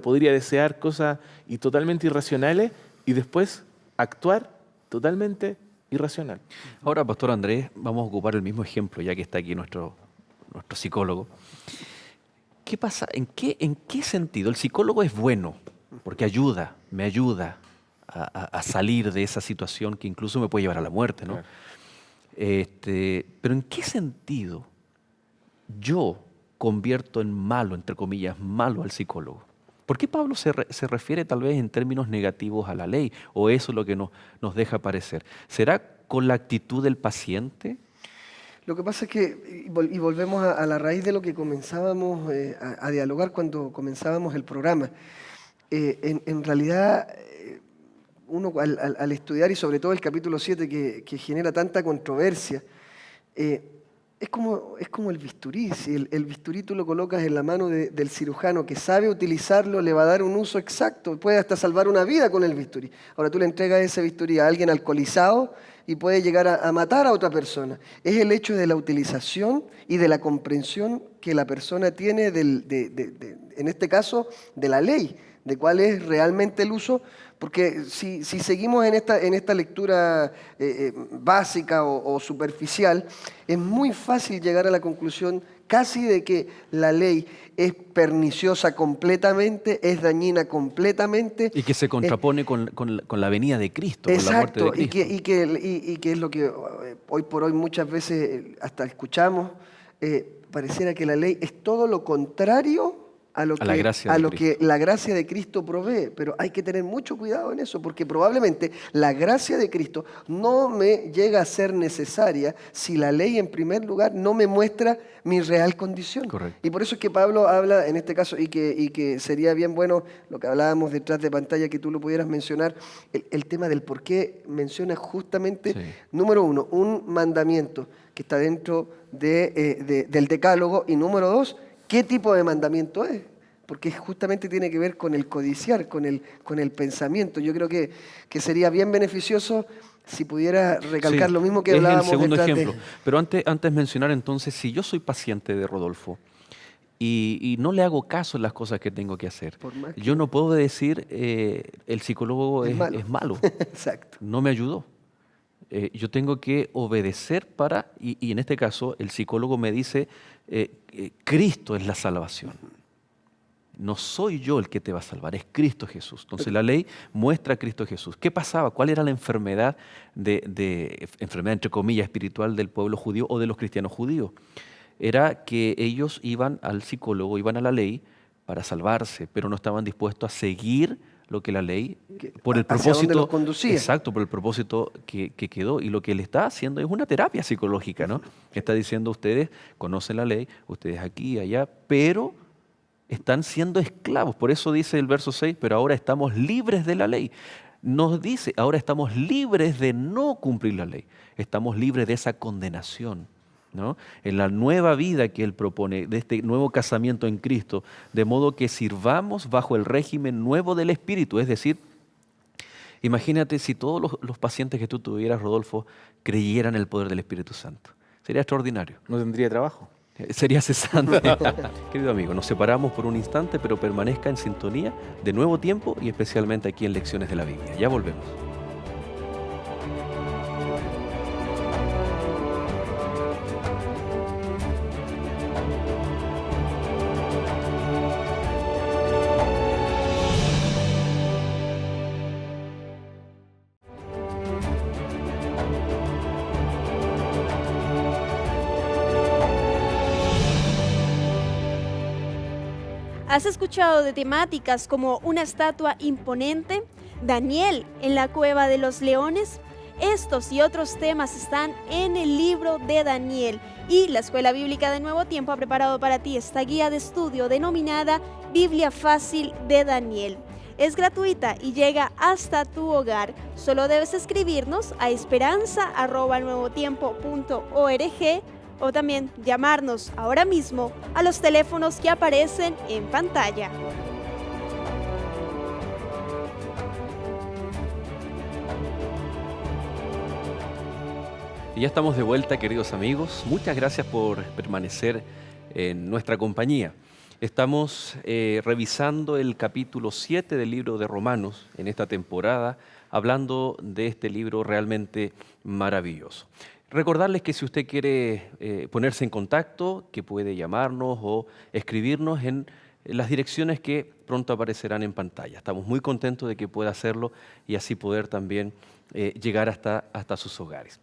Speaker 3: podría desear cosas totalmente irracionales y después actuar totalmente irracional.
Speaker 1: Ahora, Pastor Andrés, vamos a ocupar el mismo ejemplo, ya que está aquí nuestro psicólogo. ¿Qué pasa? ¿En qué sentido? El psicólogo es bueno, porque me ayuda a salir de esa situación que incluso me puede llevar a la muerte, ¿no?
Speaker 3: Claro.
Speaker 1: Pero ¿en qué sentido yo convierto en malo, entre comillas, malo al psicólogo? ¿Por qué Pablo se refiere tal vez en términos negativos a la ley? ¿O eso es lo que nos deja parecer? ¿Será con la actitud del paciente?
Speaker 4: Lo que pasa es que, y volvemos a la raíz de lo que comenzábamos a dialogar cuando comenzábamos el programa, en realidad uno al estudiar, y sobre todo el capítulo 7 que genera tanta controversia, es como el bisturí. Si el bisturí tú lo colocas en la mano del cirujano que sabe utilizarlo, le va a dar un uso exacto, puede hasta salvar una vida con el bisturí. Ahora tú le entregas ese bisturí a alguien alcoholizado y puede llegar a matar a otra persona. Es el hecho de la utilización y de la comprensión que la persona tiene, en este caso, de la ley, de cuál es realmente el uso. Porque si seguimos en esta lectura básica o superficial, es muy fácil llegar a la conclusión casi de que la ley es perniciosa completamente, es dañina completamente.
Speaker 1: Y que se contrapone con la venida de Cristo, con la muerte de Cristo.
Speaker 4: Y que es lo que hoy por hoy muchas veces hasta escuchamos, pareciera que la ley es todo lo contrario a lo que la gracia de Cristo provee. Pero hay que tener mucho cuidado en eso, porque probablemente la gracia de Cristo no me llega a ser necesaria si la ley en primer lugar no me muestra mi real condición.
Speaker 1: Correcto.
Speaker 4: Y por eso es que Pablo habla en este caso, y que sería bien bueno lo que hablábamos detrás de pantalla, que tú lo pudieras mencionar, el tema del por qué menciona justamente,
Speaker 1: sí,
Speaker 4: número 1, un mandamiento que está dentro del decálogo, y número 2, ¿qué tipo de mandamiento es? Porque justamente tiene que ver con el codiciar, con el pensamiento. Yo creo que sería bien beneficioso si pudiera recalcar lo mismo que hablábamos.
Speaker 1: Es el segundo ejemplo. Pero antes mencionar entonces, si yo soy paciente de Rodolfo y no le hago caso en las cosas que tengo que hacer, yo no puedo decir el psicólogo es malo.
Speaker 4: Exacto.
Speaker 1: No me ayudó. Yo tengo que obedecer y en este caso el psicólogo me dice, Cristo es la salvación. No soy yo el que te va a salvar, es Cristo Jesús. Entonces la ley muestra a Cristo Jesús. ¿Qué pasaba? ¿Cuál era la enfermedad enfermedad entre comillas espiritual del pueblo judío o de los cristianos judíos? Era que ellos iban al psicólogo, iban a la ley para salvarse, pero no estaban dispuestos a seguir lo que la ley, por el propósito,
Speaker 4: los conducía.
Speaker 1: Exacto, por el propósito que quedó. Y lo que él está haciendo es una terapia psicológica, ¿no? Está diciendo, ustedes conocen la ley, ustedes aquí y allá, pero están siendo esclavos. Por eso dice el verso 6, pero ahora estamos libres de la ley. Nos dice, ahora estamos libres de no cumplir la ley. Estamos libres de esa condenación, ¿no? En la nueva vida que Él propone, de este nuevo casamiento en Cristo, de modo que sirvamos bajo el régimen nuevo del Espíritu. Es decir, imagínate si todos los pacientes que tú tuvieras, Rodolfo, creyeran en el poder del Espíritu Santo. Sería extraordinario.
Speaker 3: No tendría trabajo.
Speaker 1: Sería cesante. Querido amigo, nos separamos por un instante, pero permanezca en sintonía de Nuevo Tiempo y especialmente aquí en Lecciones de la Biblia. Ya volvemos.
Speaker 5: ¿Has escuchado de temáticas como una estatua imponente, Daniel en la cueva de los leones? Estos y otros temas están en el libro de Daniel, y la Escuela Bíblica de Nuevo Tiempo ha preparado para ti esta guía de estudio denominada Biblia Fácil de Daniel. Es gratuita y llega hasta tu hogar. Solo debes escribirnos a esperanza@nuevotiempo.org o también llamarnos ahora mismo a los teléfonos que aparecen en pantalla.
Speaker 1: Y ya estamos de vuelta, queridos amigos. Muchas gracias por permanecer en nuestra compañía. Estamos revisando el capítulo 7 del libro de Romanos en esta temporada, hablando de este libro realmente maravilloso. Recordarles que si usted quiere ponerse en contacto, que puede llamarnos o escribirnos en las direcciones que pronto aparecerán en pantalla. Estamos muy contentos de que pueda hacerlo y así poder también llegar hasta sus hogares.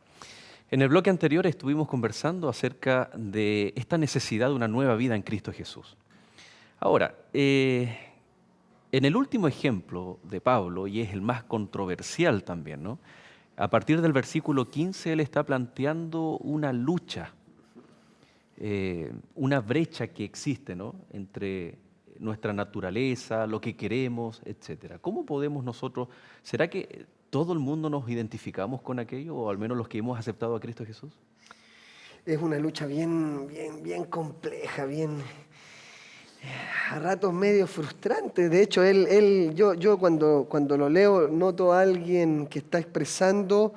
Speaker 1: En el bloque anterior estuvimos conversando acerca de esta necesidad de una nueva vida en Cristo Jesús. Ahora, en el último ejemplo de Pablo, y es el más controversial también, ¿no? A partir del versículo 15, él está planteando una lucha, una brecha que existe, ¿no?, entre nuestra naturaleza, lo que queremos, etc. ¿Cómo podemos nosotros, será que todo el mundo nos identificamos con aquello, o al menos los que hemos aceptado a Cristo Jesús?
Speaker 4: Es una lucha bien compleja, a ratos medio frustrante. De hecho, yo cuando lo leo noto a alguien que está expresando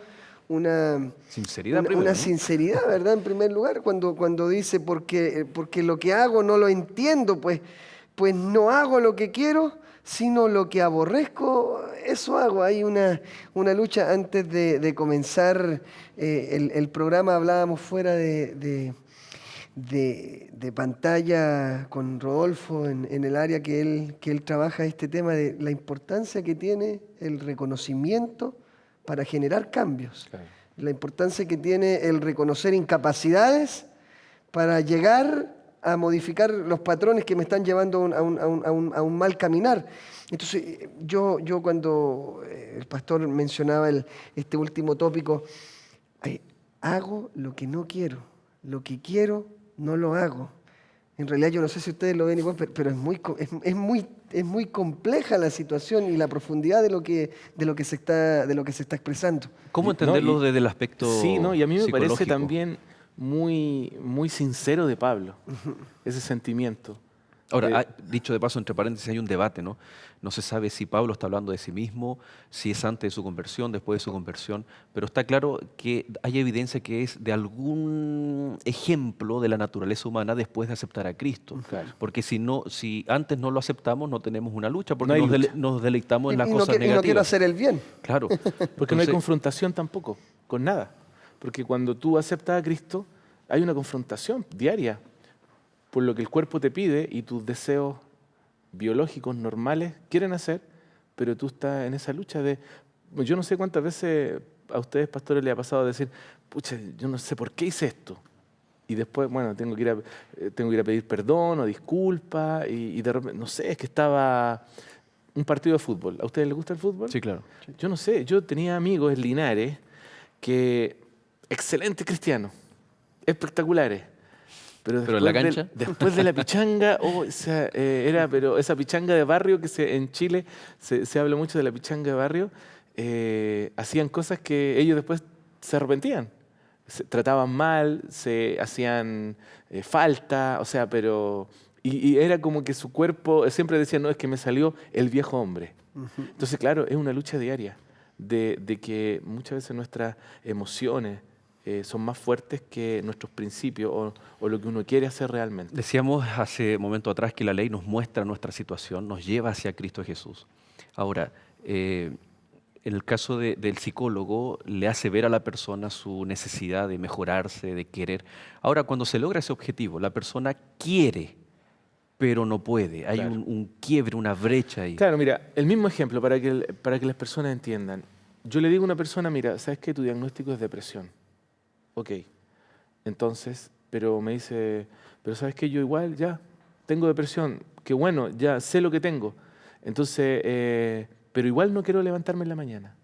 Speaker 4: una
Speaker 1: sinceridad,
Speaker 4: una sinceridad, ¿verdad? En primer lugar, cuando dice, porque lo que hago no lo entiendo, pues no hago lo que quiero, sino lo que aborrezco, eso hago. Hay una lucha. Antes de comenzar el programa hablábamos fuera de pantalla con Rodolfo en el área que él trabaja, este tema de la importancia que tiene el reconocimiento para generar cambios. Claro. La importancia que tiene el reconocer incapacidades para llegar a modificar los patrones que me están llevando a un mal caminar. Entonces, yo cuando el pastor mencionaba este último tópico, hago lo que no quiero, lo que quiero no lo hago. En realidad yo no sé si ustedes lo ven igual, pero es muy compleja la situación y la profundidad de lo que se está expresando.
Speaker 1: ¿Cómo entenderlo desde el aspecto
Speaker 3: Sí, y a mí me
Speaker 1: psicológico?
Speaker 3: parece también muy sincero de Pablo, ese sentimiento.
Speaker 1: Ahora, dicho de paso, entre paréntesis, hay un debate, ¿no? No se sabe si Pablo está hablando de sí mismo, si es antes de su conversión, después de su conversión, pero está claro que hay evidencia que es de algún ejemplo de la naturaleza humana después de aceptar a Cristo.
Speaker 3: Claro.
Speaker 1: Porque si antes no lo aceptamos, no tenemos una lucha, porque
Speaker 3: No hay
Speaker 1: nos deleitamos en las cosas
Speaker 4: negativas. Y no quiero
Speaker 1: negativas.
Speaker 4: hacer el bien.
Speaker 1: Claro.
Speaker 3: Porque no hay confrontación tampoco, con nada. Porque cuando tú aceptas a Cristo, hay una confrontación diaria por lo que el cuerpo te pide y tus deseos biológicos normales quieren hacer, pero tú estás en esa lucha de... Yo no sé cuántas veces a ustedes, pastores, les ha pasado decir, pucha, yo no sé por qué hice esto. Y después, bueno, tengo que ir a pedir perdón o disculpas y de repente, no sé, es que estaba un partido de fútbol. ¿A ustedes les gusta el fútbol?
Speaker 1: Sí, claro.
Speaker 3: Yo no sé, yo tenía amigos en Linares que, excelentes cristianos, espectaculares. Pero
Speaker 1: en la cancha,
Speaker 3: después de la pichanga, pero esa pichanga de barrio que en Chile se habla mucho de la pichanga de barrio, hacían cosas que ellos después se arrepentían. Se trataban mal, se hacían falta, y era como que su cuerpo siempre decía, no, es que me salió el viejo hombre. Entonces, claro, es una lucha diaria de que muchas veces nuestras emociones son más fuertes que nuestros principios o lo que uno quiere hacer realmente.
Speaker 1: Decíamos hace un momento atrás que la ley nos muestra nuestra situación, nos lleva hacia Cristo Jesús. Ahora, en el caso del psicólogo, le hace ver a la persona su necesidad de mejorarse, de querer. Ahora, cuando se logra ese objetivo, la persona quiere, pero no puede. Hay
Speaker 3: Claro.
Speaker 1: un quiebre, una brecha ahí.
Speaker 3: Claro, mira, el mismo ejemplo para que las personas entiendan. Yo le digo a una persona, mira, ¿sabes qué? Tu diagnóstico es depresión. Ok, entonces, pero me dice, pero ¿sabes qué? Yo igual ya tengo depresión, qué bueno, ya sé lo que tengo. Entonces, pero igual no quiero levantarme en la mañana,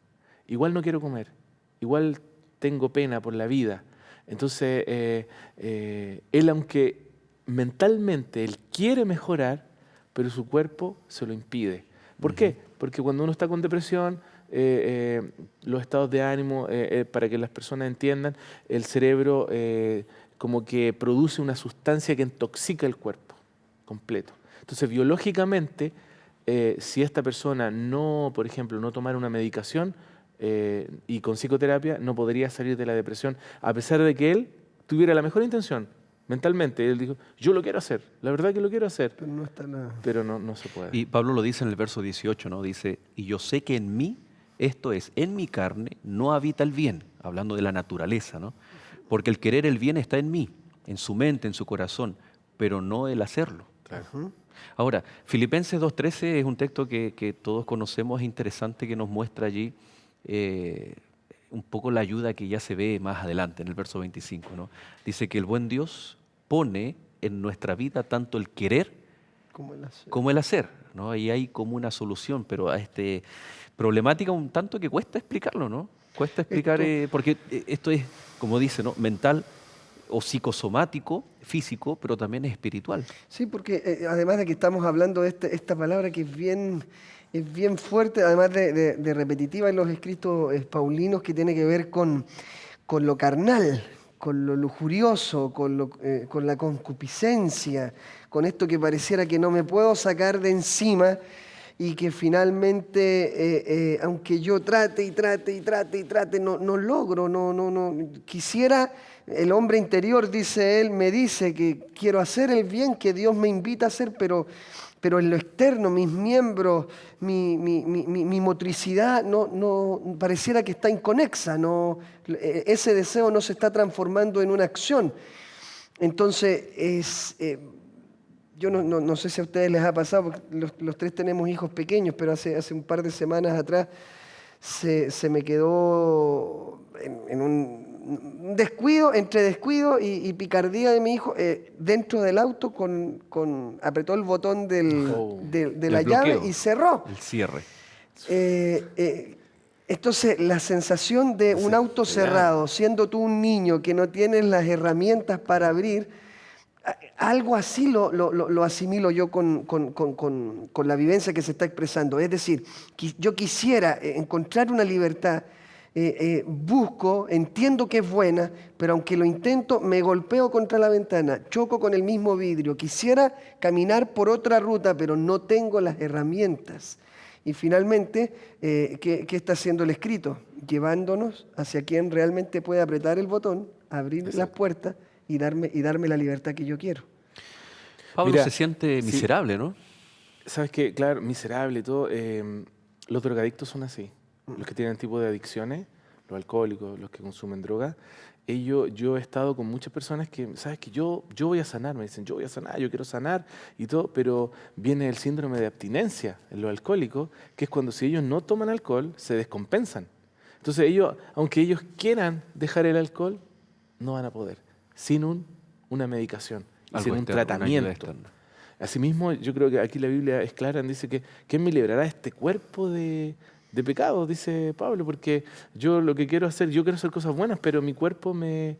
Speaker 3: igual no quiero comer, igual tengo pena por la vida. Entonces, él, aunque mentalmente él quiere mejorar, pero su cuerpo se lo impide. ¿Por qué? Porque cuando uno está con depresión, los estados de ánimo, para que las personas entiendan, el cerebro como que produce una sustancia que intoxica el cuerpo completo. Entonces, biológicamente, si esta persona no, por ejemplo, no tomara una medicación y con psicoterapia, no podría salir de la depresión, a pesar de que él tuviera la mejor intención, mentalmente. Él dijo, yo lo quiero hacer, la verdad que lo quiero hacer,
Speaker 4: Pero no está nada.
Speaker 3: pero no se puede.
Speaker 1: Y Pablo lo dice en el verso 18, ¿no? Dice, y yo sé que en mí, esto es, en mi carne, no habita el bien, hablando de la naturaleza, ¿no? Porque el querer el bien está en mí, en su mente, en su corazón, pero no el hacerlo.
Speaker 3: Claro.
Speaker 1: Ahora, Filipenses 2.13 es un texto que todos conocemos, es interesante que nos muestra allí un poco la ayuda que ya se ve más adelante en el verso 25, ¿no? Dice que el buen Dios pone en nuestra vida tanto el querer como el hacer, ¿no? Ahí hay como una solución, pero a problemática un tanto que cuesta explicarlo, ¿no? Cuesta explicar, porque esto es, como dice, ¿no? Mental o psicosomático, físico, pero también es espiritual.
Speaker 4: Sí, porque además de que estamos hablando de esta palabra que es bien fuerte, además de repetitiva en los escritos paulinos, que tiene que ver con lo carnal, con lo lujurioso, con la concupiscencia, con esto que pareciera que no me puedo sacar de encima y que finalmente, aunque yo trate, no logro, no quisiera. El hombre interior, dice él, me dice que quiero hacer el bien que Dios me invita a hacer, pero en lo externo, mis miembros, mi motricidad, no pareciera que está inconexa, ese deseo no se está transformando en una acción. Entonces, yo no sé si a ustedes les ha pasado, porque los tres tenemos hijos pequeños, pero hace un par de semanas atrás se me quedó en un descuido, entre descuido y picardía de mi hijo, dentro del auto apretó el botón de la llave y cerró.
Speaker 1: El cierre.
Speaker 4: Entonces, la sensación de un auto cerrado, siendo tú un niño que no tienes las herramientas para abrir, algo así lo asimilo yo con la vivencia que se está expresando. Es decir, yo quisiera encontrar una libertad, busco, entiendo que es buena, pero aunque lo intento, me golpeo contra la ventana, choco con el mismo vidrio, quisiera caminar por otra ruta, pero no tengo las herramientas. Y finalmente, ¿qué está haciendo el escrito? Llevándonos hacia quien realmente puede apretar el botón, abrir las puertas y darme la libertad que yo quiero.
Speaker 1: Pablo
Speaker 3: Mira,
Speaker 1: se siente miserable, ¿no?
Speaker 3: ¿Sabes qué? Claro, miserable y todo. Los drogadictos son así. Los que tienen tipo de adicciones, los alcohólicos, los que consumen droga. Yo he estado con muchas personas que, ¿sabes qué? Yo voy a sanar, me dicen, yo voy a sanar, yo quiero sanar y todo, pero viene el síndrome de abstinencia en los alcohólicos, que es cuando si ellos no toman alcohol, se descompensan. Entonces ellos, aunque ellos quieran dejar el alcohol, no van a poder, sin una medicación, sin un tratamiento. Asimismo, yo creo que aquí la Biblia es clara, dice que ¿quién me librará de este cuerpo de pecado? Dice Pablo, porque yo lo que quiero hacer, yo quiero hacer cosas buenas, pero mi cuerpo me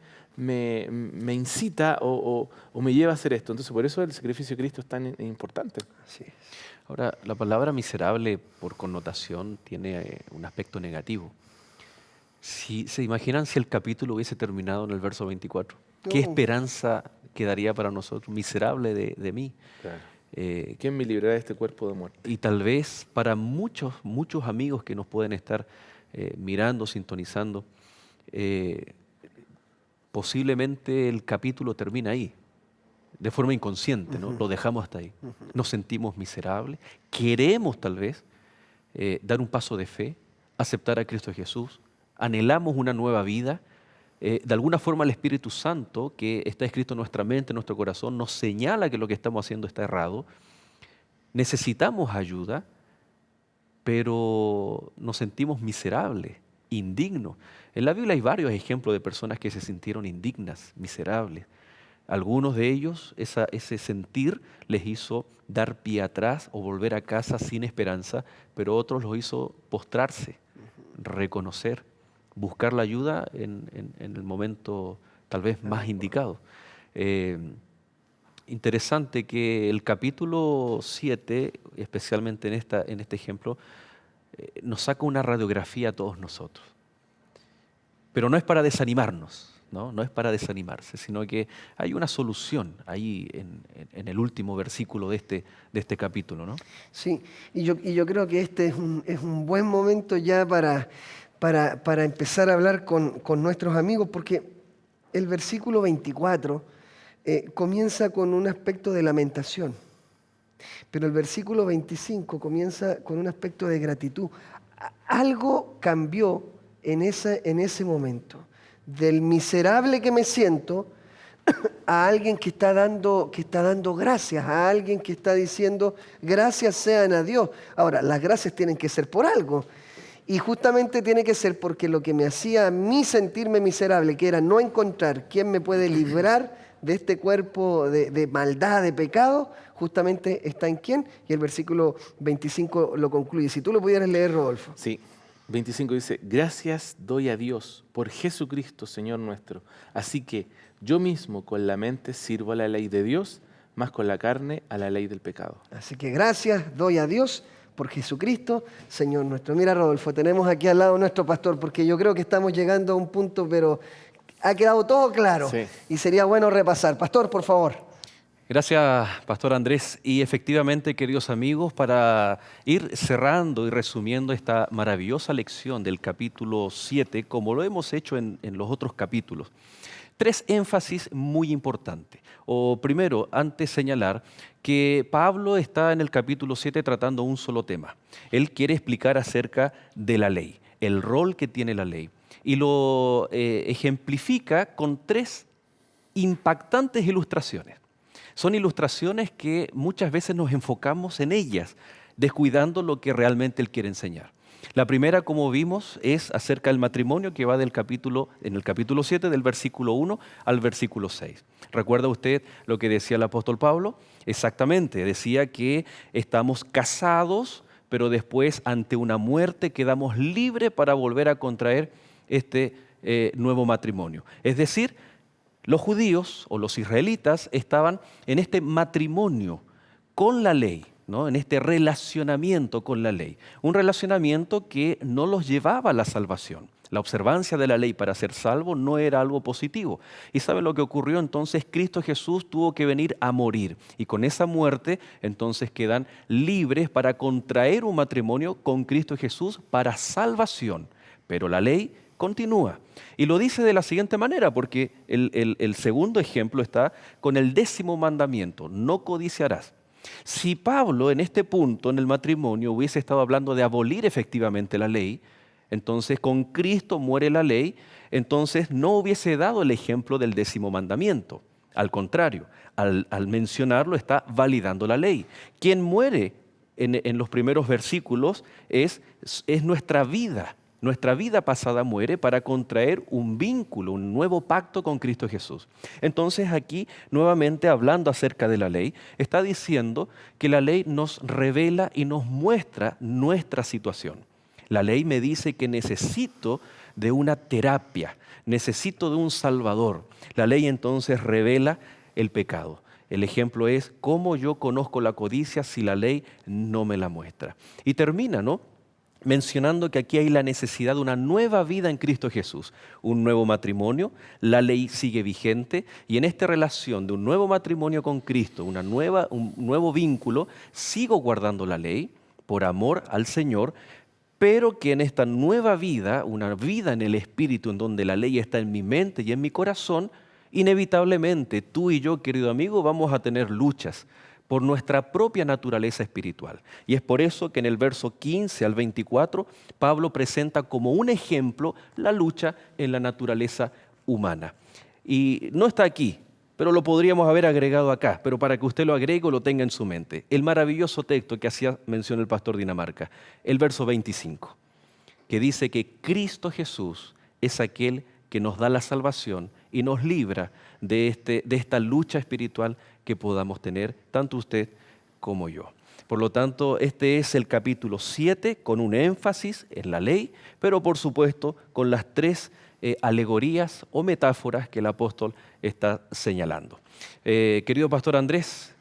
Speaker 3: incita o me lleva a hacer esto. Entonces, por eso el sacrificio de Cristo es tan importante.
Speaker 4: Así es.
Speaker 1: Ahora, la palabra miserable, por connotación, tiene un aspecto negativo. Si se imaginan si el capítulo hubiese terminado en el verso 24, ¿qué esperanza quedaría para nosotros? Miserable de mí.
Speaker 3: Claro. ¿Quién me librará de este cuerpo de muerte?
Speaker 1: Y tal vez para muchos amigos que nos pueden estar mirando, sintonizando, posiblemente el capítulo termina ahí, de forma inconsciente, ¿no? Lo dejamos hasta ahí. Nos sentimos miserables, queremos tal vez dar un paso de fe, aceptar a Cristo Jesús, anhelamos una nueva vida. De alguna forma el Espíritu Santo, que está escrito en nuestra mente, en nuestro corazón, nos señala que lo que estamos haciendo está errado. Necesitamos ayuda, pero nos sentimos miserables, indignos. En la Biblia hay varios ejemplos de personas que se sintieron indignas, miserables. Algunos de ellos, ese sentir les hizo dar pie atrás o volver a casa sin esperanza, pero otros los hizo postrarse, reconocer, buscar la ayuda en el momento tal vez más indicado. Interesante que el capítulo 7, especialmente en este ejemplo, nos saca una radiografía a todos nosotros. Pero no es para desanimarnos, no es para desanimarse, sino que hay una solución ahí en el último versículo de este capítulo, ¿no?
Speaker 4: Sí, y yo creo que este es un buen momento ya para empezar a hablar con nuestros amigos, porque el versículo 24 comienza con un aspecto de lamentación, pero el versículo 25 comienza con un aspecto de gratitud. Algo cambió en ese momento, del miserable que me siento a alguien que está dando gracias, a alguien que está diciendo gracias sean a Dios. Ahora, las gracias tienen que ser por algo. Y justamente tiene que ser porque lo que me hacía a mí sentirme miserable, que era no encontrar quién me puede librar de este cuerpo de maldad, de pecado, justamente está en quién. Y el versículo 25 lo concluye. Si tú lo pudieras leer, Rodolfo.
Speaker 3: Sí, 25 dice, gracias doy a Dios por Jesucristo, Señor nuestro. Así que yo mismo con la mente sirvo a la ley de Dios, más con la carne a la ley del pecado.
Speaker 4: Así que gracias doy a Dios por Jesucristo, Señor nuestro. Mira, Rodolfo, tenemos aquí al lado nuestro pastor, porque yo creo que estamos llegando a un punto, pero ha quedado todo claro.
Speaker 3: Sí.
Speaker 4: Y sería bueno repasar. Pastor, por favor.
Speaker 1: Gracias, Pastor Andrés. Y efectivamente, queridos amigos, para ir cerrando y resumiendo esta maravillosa lección del capítulo 7, como lo hemos hecho en los otros capítulos, 3 énfasis muy importantes. Primero, antes señalar que Pablo está en el capítulo 7 tratando un solo tema. Él quiere explicar acerca de la ley, el rol que tiene la ley, y lo ejemplifica con 3 impactantes ilustraciones. Son ilustraciones que muchas veces nos enfocamos en ellas, descuidando lo que realmente él quiere enseñar. La primera, como vimos, es acerca del matrimonio, que va en el capítulo 7, del versículo 1 al versículo 6. ¿Recuerda usted lo que decía el apóstol Pablo? Exactamente, decía que estamos casados, pero después ante una muerte quedamos libres para volver a contraer este nuevo matrimonio. Es decir, los judíos o los israelitas estaban en este matrimonio con la ley, ¿no? En este relacionamiento con la ley. Un relacionamiento que no los llevaba a la salvación. La observancia de la ley para ser salvo no era algo positivo. ¿Y sabe lo que ocurrió? Entonces Cristo Jesús tuvo que venir a morir. Y con esa muerte entonces quedan libres para contraer un matrimonio con Cristo Jesús para salvación. Pero la ley continúa. Y lo dice de la siguiente manera, porque el segundo ejemplo está con el 10º mandamiento, no codiciarás. Si Pablo en este punto, en el matrimonio, hubiese estado hablando de abolir efectivamente la ley, entonces con Cristo muere la ley, entonces no hubiese dado el ejemplo del 10º mandamiento. Al contrario, al mencionarlo está validando la ley. Quien muere en los primeros versículos es nuestra vida. Nuestra vida pasada muere para contraer un vínculo, un nuevo pacto con Cristo Jesús. Entonces aquí, nuevamente hablando acerca de la ley, está diciendo que la ley nos revela y nos muestra nuestra situación. La ley me dice que necesito de una terapia, necesito de un Salvador. La ley entonces revela el pecado. El ejemplo es cómo yo conozco la codicia si la ley no me la muestra. Y termina, ¿no?, mencionando que aquí hay la necesidad de una nueva vida en Cristo Jesús, un nuevo matrimonio, la ley sigue vigente y en esta relación de un nuevo matrimonio con Cristo, un nuevo vínculo, sigo guardando la ley por amor al Señor, pero que en esta nueva vida, una vida en el Espíritu en donde la ley está en mi mente y en mi corazón, inevitablemente tú y yo, querido amigo, vamos a tener luchas por nuestra propia naturaleza espiritual. Y es por eso que en el verso 15 al 24, Pablo presenta como un ejemplo la lucha en la naturaleza humana. Y no está aquí, pero lo podríamos haber agregado acá, pero para que usted lo agregue o lo tenga en su mente. El maravilloso texto que hacía mención el pastor Dinamarca, el verso 25, que dice que Cristo Jesús es aquel que nos da la salvación y nos libra de esta lucha espiritual que podamos tener, tanto usted como yo. Por lo tanto, este es el capítulo 7 con un énfasis en la ley, pero por supuesto con las 3 alegorías o metáforas que el apóstol está señalando. Querido pastor Andrés.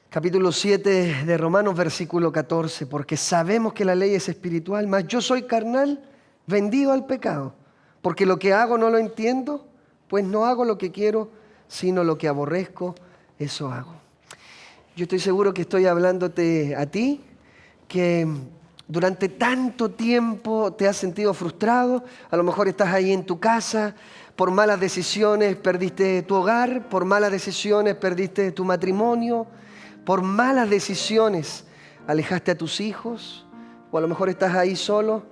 Speaker 4: Capítulo 7 de Romanos, versículo 14, porque sabemos que la ley es espiritual, mas yo soy carnal, vendido al pecado, porque lo que hago no lo entiendo, pues no hago lo que quiero, sino lo que aborrezco, eso hago. Yo estoy seguro que estoy hablándote a ti, que durante tanto tiempo te has sentido frustrado, a lo mejor estás ahí en tu casa, Por malas decisiones perdiste tu hogar, por malas decisiones perdiste tu matrimonio, por malas decisiones alejaste a tus hijos, o a lo mejor estás ahí solo,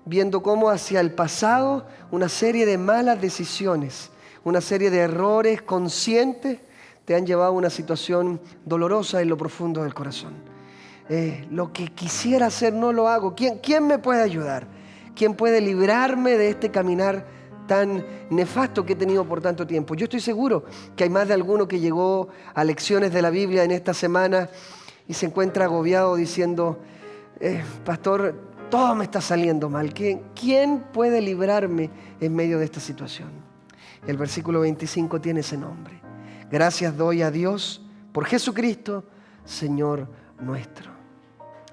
Speaker 4: viendo cómo hacia el pasado una serie de malas decisiones, una serie de errores conscientes te han llevado a una situación dolorosa en lo profundo del corazón. Lo que quisiera hacer no lo hago. ¿Quién me puede ayudar? ¿Quién puede librarme de este caminar tan nefasto que he tenido por tanto tiempo? Yo estoy seguro que hay más de alguno que llegó a lecciones de la Biblia en esta semana y se encuentra agobiado diciendo, pastor, todo me está saliendo mal. ¿Quién puede librarme en medio de esta situación? El versículo 25 tiene ese nombre. Gracias doy a Dios por Jesucristo, Señor nuestro.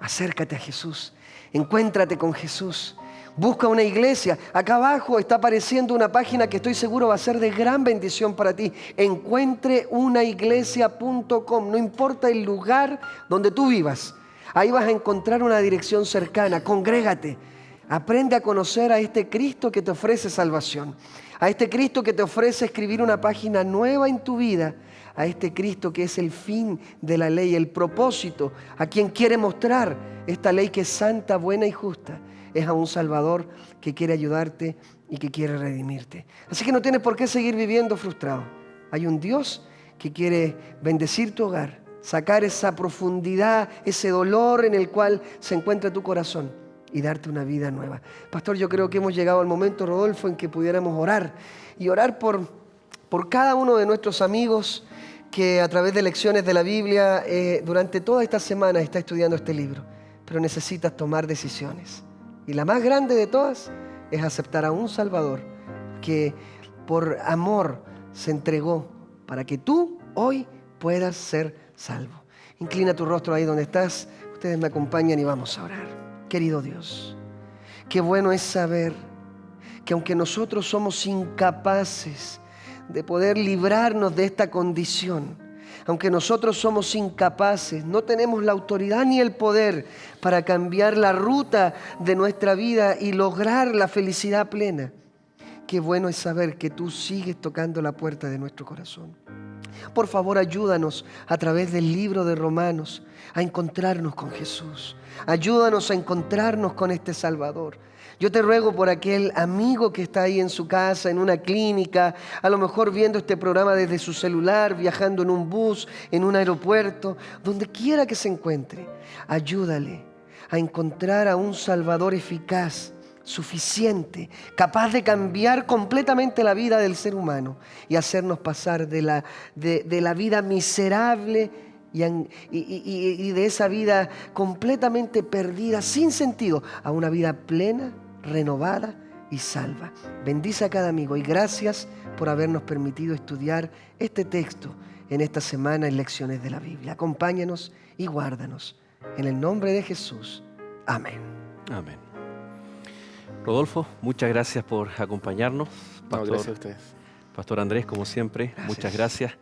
Speaker 4: Acércate a Jesús, encuéntrate con Jesús. Busca una iglesia. Acá abajo está apareciendo una página que estoy seguro va a ser de gran bendición para ti. Encuentreunaiglesia.com. No importa el lugar donde tú vivas. Ahí vas a encontrar una dirección cercana. Congrégate. Aprende a conocer a este Cristo que te ofrece salvación. A este Cristo que te ofrece escribir una página nueva en tu vida. A este Cristo que es el fin de la ley, el propósito. A quien quiere mostrar esta ley que es santa, buena y justa. Es a un Salvador que quiere ayudarte y que quiere redimirte. Así que no tienes por qué seguir viviendo frustrado. Hay un Dios que quiere bendecir tu hogar, sacar esa profundidad, ese dolor en el cual se encuentra tu corazón y darte una vida nueva. Pastor, yo creo que hemos llegado al momento, Rodolfo, en que pudiéramos orar y orar por cada uno de nuestros amigos que a través de lecciones de la Biblia durante toda esta semana está estudiando este libro, pero necesitas tomar decisiones. Y la más grande de todas es aceptar a un Salvador que por amor se entregó para que tú hoy puedas ser salvo. Inclina tu rostro ahí donde estás. Ustedes me acompañan y vamos a orar. Querido Dios, qué bueno es saber que aunque nosotros somos incapaces de poder librarnos de esta condición, aunque nosotros somos incapaces, no tenemos la autoridad ni el poder para cambiar la ruta de nuestra vida y lograr la felicidad plena. Qué bueno es saber que tú sigues tocando la puerta de nuestro corazón. Por favor, ayúdanos a través del libro de Romanos a encontrarnos con Jesús. Ayúdanos a encontrarnos con este Salvador. Yo te ruego por aquel amigo que está ahí en su casa, en una clínica, a lo mejor viendo este programa desde su celular, viajando en un bus, en un aeropuerto, donde quiera que se encuentre. Ayúdale a encontrar a un Salvador eficaz, suficiente, capaz de cambiar completamente la vida del ser humano y hacernos pasar de la vida miserable y de esa vida completamente perdida, sin sentido, a una vida plena, renovada y salva. Bendice a cada amigo y gracias por habernos permitido estudiar este texto en esta semana en Lecciones de la Biblia. Acompáñanos y guárdanos. En el nombre de Jesús. Amén.
Speaker 1: Amén. Rodolfo, muchas gracias por acompañarnos.
Speaker 3: No, gracias a ustedes.
Speaker 1: Pastor Andrés, como siempre,
Speaker 4: Gracias.
Speaker 1: muchas gracias.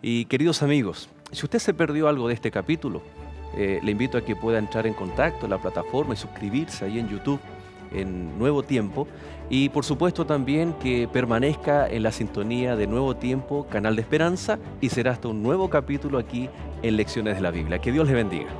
Speaker 1: Y queridos amigos, si usted se perdió algo de este capítulo, le invito a que pueda entrar en contacto en la plataforma y suscribirse ahí en YouTube en Nuevo Tiempo. Y por supuesto también que permanezca en la sintonía de Nuevo Tiempo, Canal de Esperanza, y será hasta un nuevo capítulo aquí en Lecciones de la Biblia. Que Dios les bendiga.